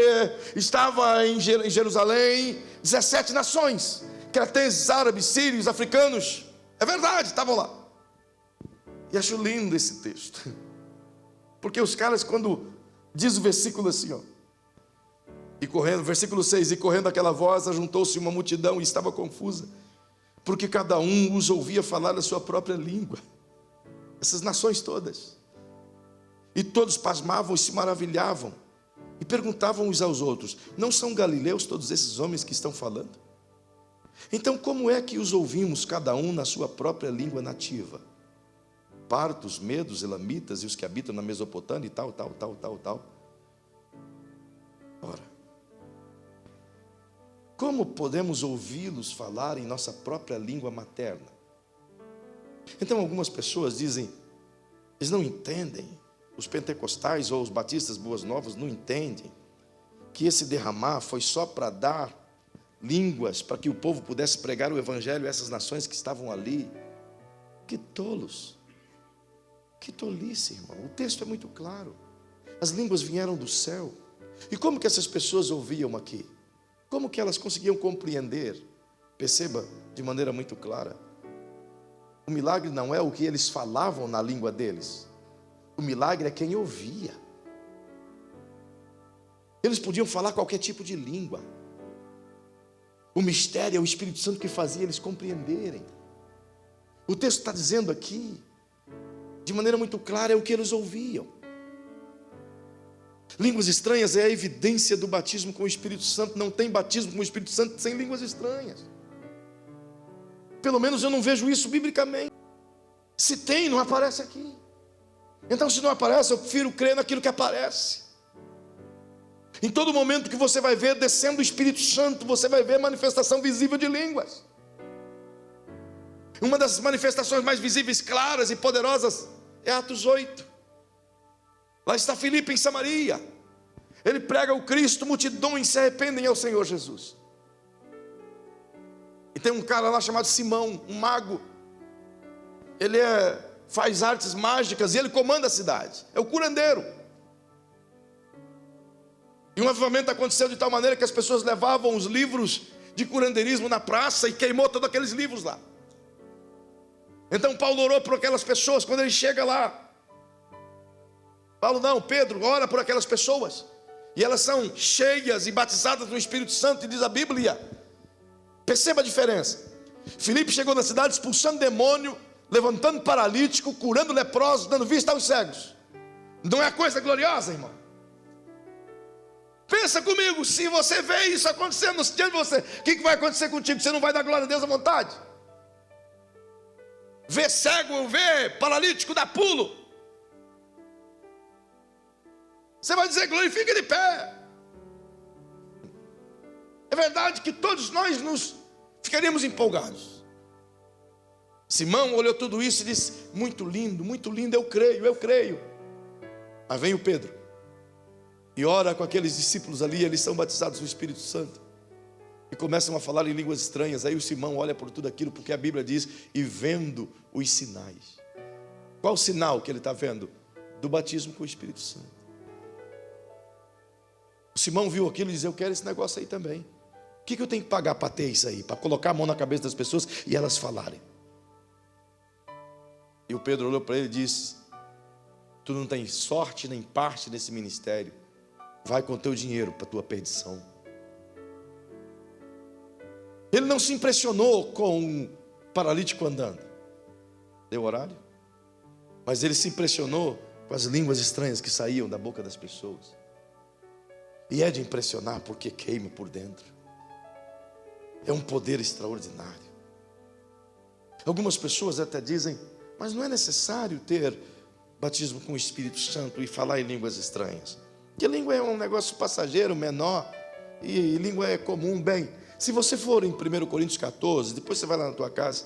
estava em Jerusalém 17 nações, cretenses, árabes, sírios, africanos. É verdade, estavam lá. E acho lindo esse texto, porque os caras, quando diz o versículo assim, e correndo, versículo 6, e correndo aquela voz, ajuntou-se uma multidão e estava confusa, porque cada um os ouvia falar a sua própria língua. Essas nações todas. E todos pasmavam e se maravilhavam e perguntavam uns aos outros: não são galileus todos esses homens que estão falando? Então como é que os ouvimos cada um na sua própria língua nativa? Partos, medos, elamitas e os que habitam na Mesopotâmia e tal. Ora, como podemos ouvi-los falar em nossa própria língua materna? Então algumas pessoas dizem: eles não entendem. Os pentecostais ou os batistas boas novas não entendem que esse derramar foi só para dar línguas, para que o povo pudesse pregar o evangelho a essas nações que estavam ali, Que tolos. Que tolice, irmão. O texto é muito claro. As línguas vieram do céu. E como que essas pessoas ouviam aqui? Como que elas conseguiam compreender? Perceba de maneira muito clara. O milagre não é o que eles falavam na língua deles. O milagre é quem ouvia. Eles podiam falar qualquer tipo de língua. O mistério é o Espírito Santo que fazia eles compreenderem. O texto está dizendo aqui, de maneira muito clara, é o que eles ouviam. Línguas estranhas é a evidência do batismo com o Espírito Santo. Não tem batismo com o Espírito Santo sem línguas estranhas. Pelo menos eu não vejo isso biblicamente. Se tem, não aparece aqui. Então, se não aparece, eu prefiro crer naquilo que aparece. Em todo momento que você vai ver descendo o Espírito Santo, você vai ver manifestação visível de línguas. Uma das manifestações mais visíveis, claras e poderosas é Atos 8. Lá está Filipe em Samaria. Ele prega o Cristo, multidões se arrependem ao Senhor Jesus. E tem um cara lá chamado Simão, um mago. Ele faz artes mágicas e ele comanda a cidade. É o curandeiro. E um avivamento aconteceu de tal maneira que as pessoas levavam os livros de curandeirismo na praça e queimou todos aqueles livros lá. Então Paulo orou por aquelas pessoas. Quando ele chega lá, Pedro ora por aquelas pessoas, e elas são cheias e batizadas no Espírito Santo, e diz a Bíblia. Perceba a diferença. Filipe chegou na cidade expulsando demônio, levantando paralítico, curando leprosos, dando vista aos cegos. Não é coisa gloriosa, irmão? Pensa comigo, se você vê isso acontecendo diante de você, o que vai acontecer contigo? Você não vai dar glória a Deus à vontade? Vê cego, vê paralítico, dá pulo. Você vai dizer, glorifica de pé. É verdade que todos nós nos ficaríamos empolgados. Simão olhou tudo isso e disse, muito lindo, eu creio. Mas vem o Pedro e ora com aqueles discípulos ali, eles são batizados no Espírito Santo e começam a falar em línguas estranhas. Aí o Simão olha por tudo aquilo, porque a Bíblia diz, e vendo os sinais. Qual o sinal que ele está vendo? Do batismo com o Espírito Santo. O Simão viu aquilo e disse, eu quero esse negócio aí também. O que eu tenho que pagar para ter isso aí? Para colocar a mão na cabeça das pessoas e elas falarem. E o Pedro olhou para ele e disse, tu não tens sorte nem parte nesse ministério. Vai com o teu dinheiro para a tua perdição. Ele não se impressionou com um paralítico andando. Deu horário? Mas ele se impressionou com as línguas estranhas que saíam da boca das pessoas. E é de impressionar porque queima por dentro. É um poder extraordinário. Algumas pessoas até dizem, mas não é necessário ter batismo com o Espírito Santo e falar em línguas estranhas. Porque língua é um negócio passageiro, menor, e língua é comum. Bem, se você for em 1 Coríntios 14, depois você vai lá na tua casa,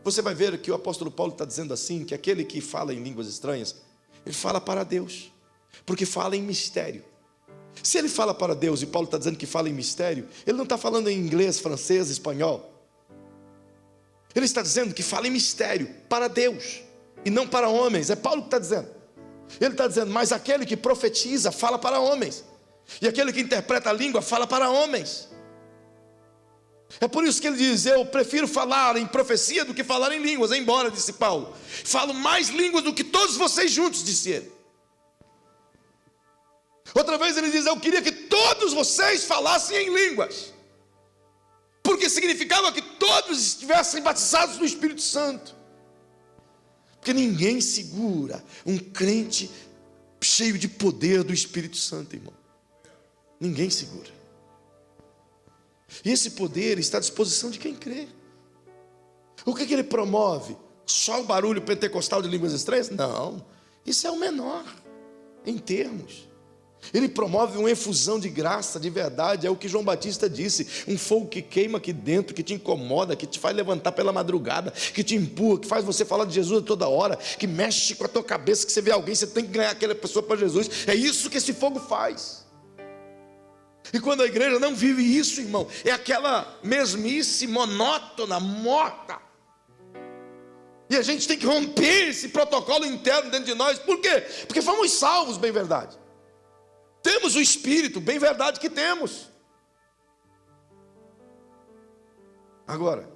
você vai ver que o apóstolo Paulo está dizendo assim, que aquele que fala em línguas estranhas, ele fala para Deus, porque fala em mistério. Se ele fala para Deus, e Paulo está dizendo que fala em mistério, ele não está falando em inglês, francês, espanhol. Ele está dizendo que fala em mistério para Deus, e não para homens. É Paulo que está dizendo. Ele está dizendo, mas aquele que profetiza fala para homens, e aquele que interpreta a língua fala para homens. É por isso que ele diz, eu prefiro falar em profecia do que falar em línguas. Embora, disse Paulo, falo mais línguas do que todos vocês juntos, disse ele. Outra vez ele diz, eu queria que todos vocês falassem em línguas, porque significava que todos estivessem batizados no Espírito Santo. Porque ninguém segura um crente cheio de poder do Espírito Santo, irmão. Ninguém segura. E esse poder está à disposição de quem crê. O que ele promove? Só o barulho pentecostal de línguas estranhas? Não, isso é o menor em termos. Ele promove uma efusão de graça, de verdade. É o que João Batista disse, um fogo que queima aqui dentro, que te incomoda, que te faz levantar pela madrugada, que te empurra, que faz você falar de Jesus a toda hora, que mexe com a tua cabeça, que você vê alguém, você tem que ganhar aquela pessoa para Jesus. É isso que esse fogo faz. E quando a igreja não vive isso, irmão, é aquela mesmice monótona, morta. E a gente tem que romper esse protocolo interno dentro de nós. Por quê? Porque fomos salvos, bem verdade. Temos o Espírito, bem verdade que temos. Agora,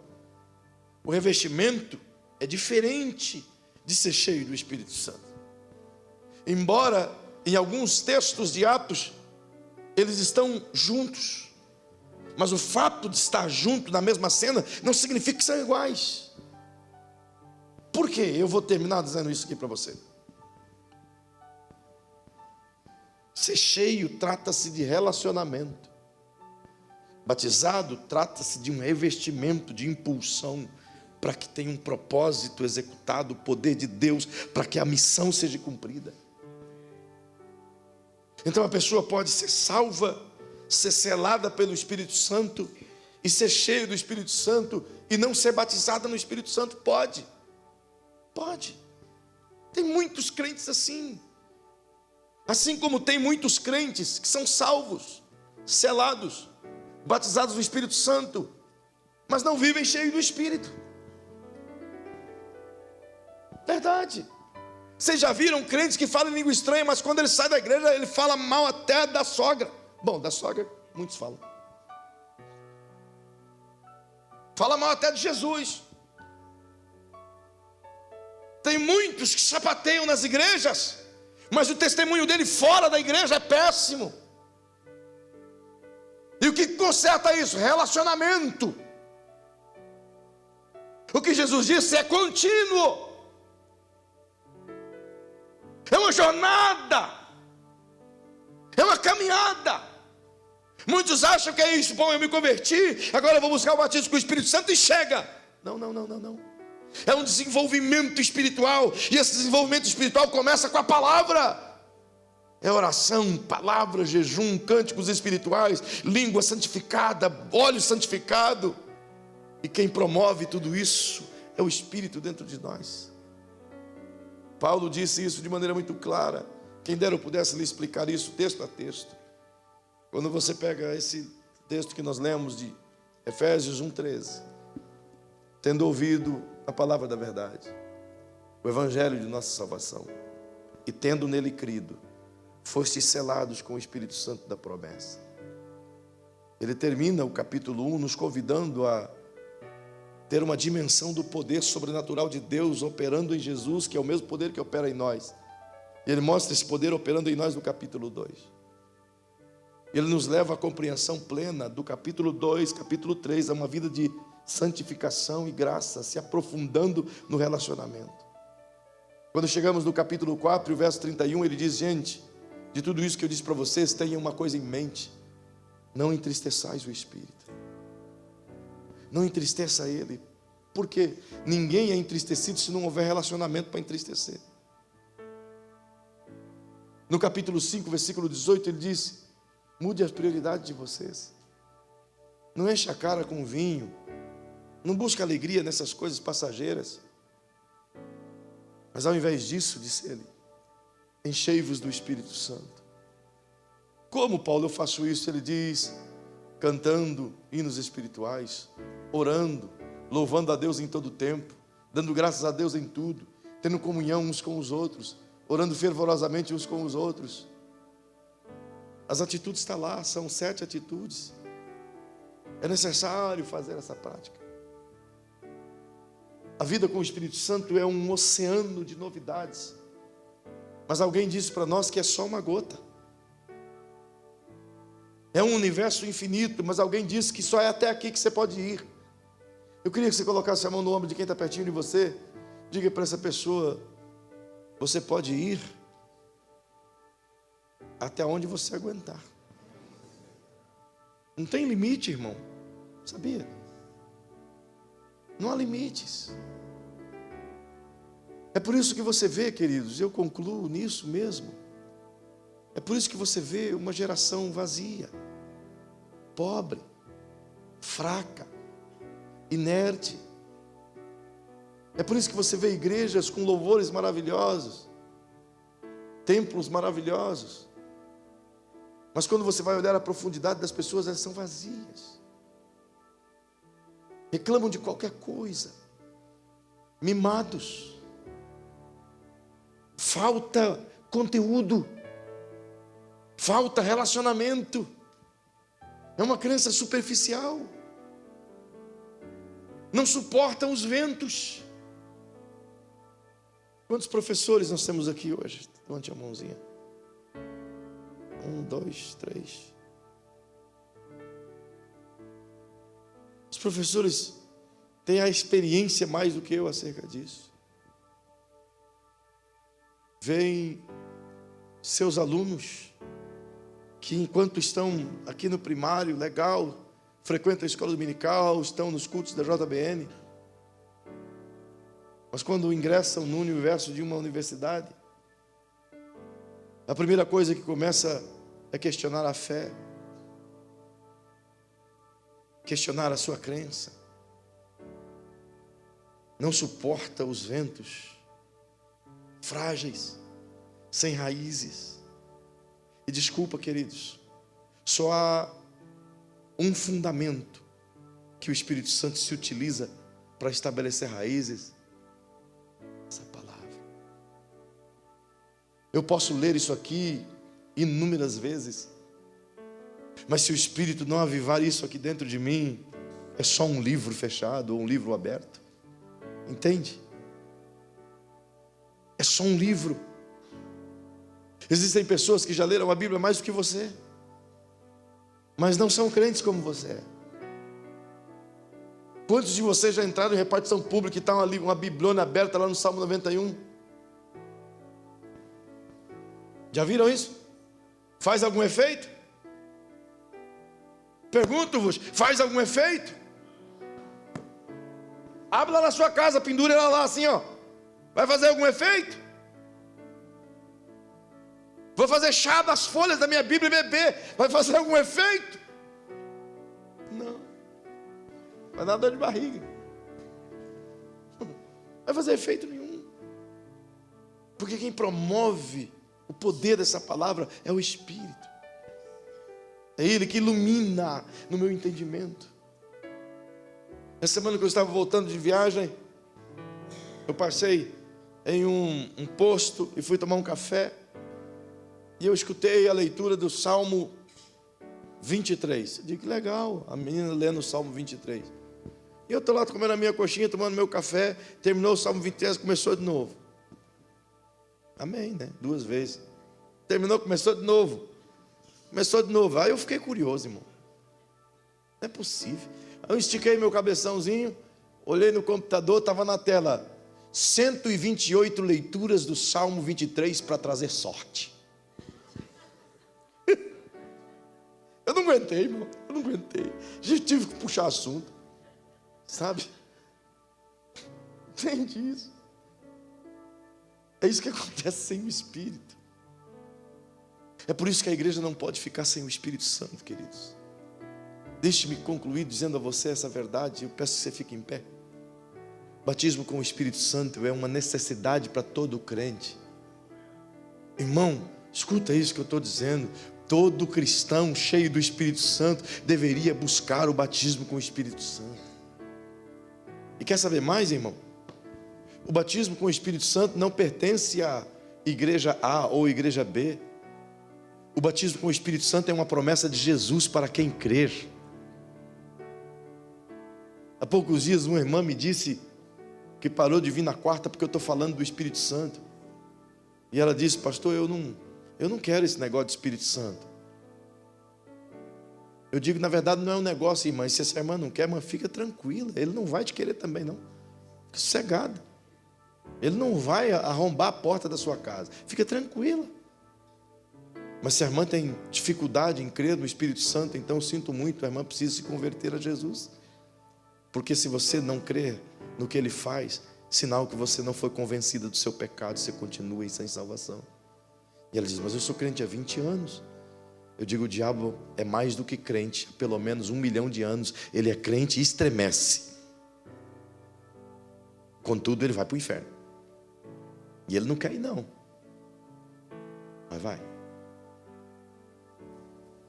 o revestimento é diferente de ser cheio do Espírito Santo. Embora em alguns textos de Atos eles estão juntos, mas o fato de estar junto na mesma cena não significa que são iguais. Por quê? Eu vou terminar dizendo isso aqui para você. Ser cheio trata-se de relacionamento. Batizado trata-se de um revestimento, de impulsão, para que tenha um propósito executado, o poder de Deus, para que a missão seja cumprida. Então a pessoa pode ser salva, ser selada pelo Espírito Santo, e ser cheia do Espírito Santo, e não ser batizada no Espírito Santo. Pode. Tem muitos crentes assim. Assim como tem muitos crentes que são salvos, selados, batizados no Espírito Santo, mas não vivem cheios do Espírito. Verdade. Vocês já viram crentes que falam em língua estranha, mas quando ele sai da igreja, ele fala mal até da sogra. Bom, da sogra, muitos falam. Fala mal até de Jesus. Tem muitos que sapateiam nas igrejas, mas o testemunho dele fora da igreja é péssimo. E o que conserta isso? Relacionamento. O que Jesus disse é contínuo. É uma jornada. É uma caminhada. Muitos acham que é isso. Bom, eu me converti, agora eu vou buscar o batismo com o Espírito Santo e chega. Não. É um desenvolvimento espiritual. E esse desenvolvimento espiritual começa com a palavra. É oração, palavra, jejum, cânticos espirituais, língua santificada, óleo santificado. E quem promove tudo isso é o Espírito dentro de nós. Paulo disse isso de maneira muito clara. Quem dera eu pudesse lhe explicar isso texto a texto. Quando você pega esse texto que nós lemos de Efésios 1:13, tendo ouvido a palavra da verdade, o evangelho de nossa salvação, e tendo nele crido, fostes selados com o Espírito Santo da promessa. Ele termina o capítulo 1 nos convidando a ter uma dimensão do poder sobrenatural de Deus operando em Jesus, que é o mesmo poder que opera em nós. E ele mostra esse poder operando em nós no capítulo 2. Ele nos leva à compreensão plena do capítulo 2, capítulo 3, a uma vida de santificação e graça, se aprofundando no relacionamento. Quando chegamos no capítulo 4, verso 31, ele diz: gente, de tudo isso que eu disse para vocês, tenham uma coisa em mente: não entristeçais o Espírito. Não entristeça ele, porque ninguém é entristecido se não houver relacionamento para entristecer. No capítulo 5, versículo 18, ele diz: mude as prioridades de vocês. Não enche a cara com vinho, não busca alegria nessas coisas passageiras, mas ao invés disso, disse ele, enchei-vos do Espírito Santo. Como, Paulo, eu faço isso? Ele diz: cantando hinos espirituais, orando, louvando a Deus em todo o tempo, dando graças a Deus em tudo, tendo comunhão uns com os outros, orando fervorosamente uns com os outros. As atitudes estão lá, são 7 atitudes. É necessário fazer essa prática. A vida com o Espírito Santo é um oceano de novidades. Mas alguém disse para nós que é só uma gota. É um universo infinito, mas alguém disse que só é até aqui que você pode ir. Eu queria que você colocasse a mão no ombro de quem está pertinho de você. Diga para essa pessoa: você pode ir até onde você aguentar. Não tem limite, irmão. Sabia? Não há limites. É por isso que você vê, queridos, eu concluo nisso mesmo. É por isso que você vê uma geração vazia, pobre, fraca, inerte. É por isso que você vê igrejas com louvores maravilhosos, templos maravilhosos, mas quando você vai olhar a profundidade das pessoas, elas são vazias, reclamam de qualquer coisa, mimados. Falta conteúdo, falta relacionamento. É uma crença superficial. Não suportam os ventos. Quantos professores nós temos aqui hoje? Levante a mãozinha. 1, 2, 3. Os professores têm a experiência mais do que eu acerca disso. Veem seus alunos que, enquanto estão aqui no primário, legal, frequentam a escola dominical, estão nos cultos da JBN, mas quando ingressam no universo de uma universidade, a primeira coisa que começa é questionar a fé, questionar a sua crença. Não suporta os ventos, frágeis, sem raízes. E desculpa, queridos, só há um fundamento que o Espírito Santo se utiliza para estabelecer raízes: essa palavra. Eu posso ler isso aqui inúmeras vezes, mas se o Espírito não avivar isso aqui dentro de mim, é só um livro fechado ou um livro aberto. Entende? É só um livro. Existem pessoas que já leram a Bíblia mais do que você, mas não são crentes como você é. Quantos de vocês já entraram em repartição pública e estão ali com uma bibliona aberta lá no Salmo 91? Já viram isso? Faz algum efeito? Pergunto-vos, faz algum efeito? Abre lá na sua casa, pendura ela lá assim, ó. Vai fazer algum efeito? Vou fazer chá das folhas da minha Bíblia e beber. Vai fazer algum efeito? Não. Vai dar dor de barriga. Não vai fazer efeito nenhum. Porque quem promove o poder dessa palavra é o Espírito. É Ele que ilumina no meu entendimento. Essa semana que eu estava voltando de viagem, eu passei em um posto e fui tomar um café. E eu escutei a leitura do Salmo 23. Eu digo, que legal, a menina lendo o Salmo 23. E eu estou lá comendo a minha coxinha, tomando meu café. Terminou o Salmo 23, começou de novo. Amém, né? 2 vezes. Terminou, começou de novo. Começou de novo. Aí eu fiquei curioso, irmão. Não é possível. Aí eu estiquei meu cabeçãozinho, olhei no computador, estava na tela 128 leituras do Salmo 23 para trazer sorte. Eu não aguentei, irmão. Eu não aguentei. Já tive que puxar assunto. Sabe? Entende isso? É isso que acontece sem o Espírito. É por isso que a igreja não pode ficar sem o Espírito Santo, queridos. Deixe-me concluir dizendo a você essa verdade. Eu peço que você fique em pé. Batismo com o Espírito Santo é uma necessidade para todo crente. Irmão, escuta isso que eu estou dizendo. Todo cristão cheio do Espírito Santo deveria buscar o batismo com o Espírito Santo. E quer saber mais, irmão? O batismo com o Espírito Santo não pertence à igreja A ou igreja B. O batismo com o Espírito Santo é uma promessa de Jesus para quem crer. Há poucos dias uma irmã me disse que parou de vir na quarta porque eu estou falando do Espírito Santo. E ela disse, pastor, eu não quero esse negócio de Espírito Santo. Eu digo, na verdade não é um negócio, irmã. Se essa irmã não quer, irmã, fica tranquila. Ele não vai te querer também, não. Fica sossegada. Ele não vai arrombar a porta da sua casa. Fica tranquila. Mas se a irmã tem dificuldade em crer no Espírito Santo, então eu sinto muito, a irmã precisa se converter a Jesus. Porque se você não crer no que Ele faz, sinal que você não foi convencida do seu pecado, você continua aí sem salvação. E ela diz, mas eu sou crente há 20 anos. Eu digo, o diabo é mais do que crente, há pelo menos 1 milhão de anos, ele é crente e estremece. Contudo, ele vai para o inferno. E ele não quer ir não. Mas vai.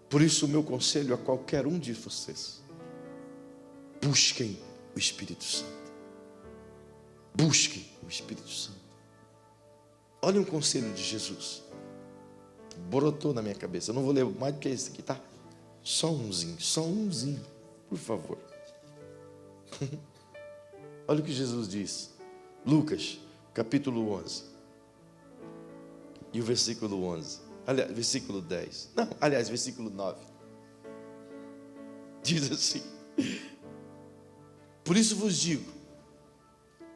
Por isso o meu conselho a qualquer um de vocês: busquem o Espírito Santo. Busque o Espírito Santo. Olha um conselho de Jesus. Brotou na minha cabeça. Eu não vou ler mais do que esse aqui, tá? Só umzinho, por favor. Olha o que Jesus diz. Lucas, capítulo 11. E o versículo 11. Aliás, versículo 10. Não, aliás, versículo 9. Diz assim: por isso vos digo,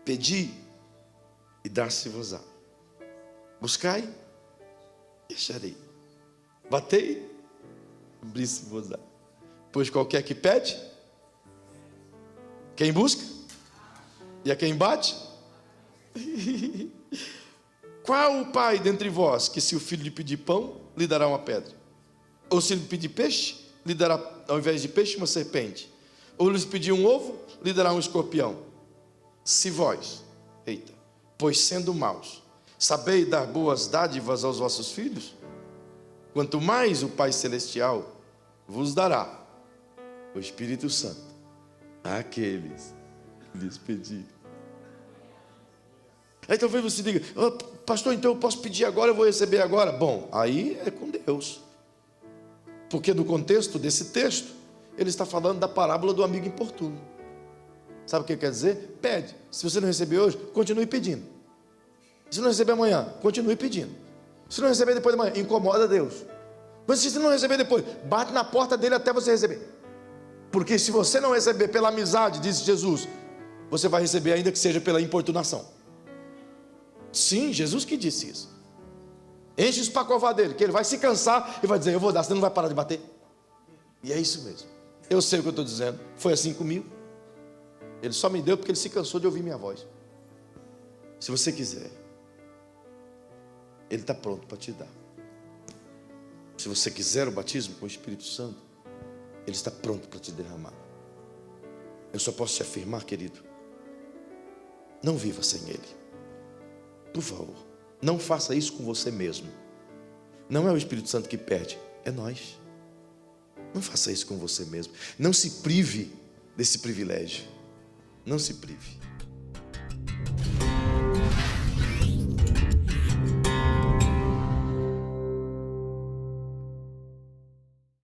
pedi e dar-se-vos-á. Buscai e acharei. Batei, abrir-se-vos-á. Pois qualquer que pede, quem busca, e a quem bate. Qual o pai dentre vós que, se o filho lhe pedir pão, lhe dará uma pedra? Ou se lhe pedir peixe, lhe dará, ao invés de peixe, uma serpente? Ou lhe pedir um ovo, lhe dará um escorpião? Se vós, pois sendo maus, sabeis dar boas dádivas aos vossos filhos, quanto mais o Pai Celestial vos dará o Espírito Santo àqueles que lhes pedirem. Aí talvez você diga: oh, pastor, então eu posso pedir agora, eu vou receber agora. Bom, aí é com Deus. Porque no contexto desse texto, ele está falando da parábola do amigo importuno. Sabe o que quer dizer? Pede. Se você não receber hoje, continue pedindo. Se não receber amanhã, continue pedindo. Se não receber depois de amanhã, incomoda Deus. Mas se não receber depois, bate na porta dele até você receber. Porque se você não receber pela amizade, disse Jesus, você vai receber ainda que seja pela importunação. Sim, Jesus que disse isso. Enche os pacová dele, que ele vai se cansar e vai dizer: eu vou dar, você não vai parar de bater. E é isso mesmo. Eu sei o que eu estou dizendo. Foi assim comigo. Ele só me deu porque ele se cansou de ouvir minha voz. Se você quiser, ele está pronto para te dar. Se você quiser o batismo com o Espírito Santo, ele está pronto para te derramar. Eu só posso te afirmar, querido, não viva sem ele. Por favor, não faça isso com você mesmo. Não é o Espírito Santo que perde, é nós. Não faça isso com você mesmo. Não se prive desse privilégio. Não se prive.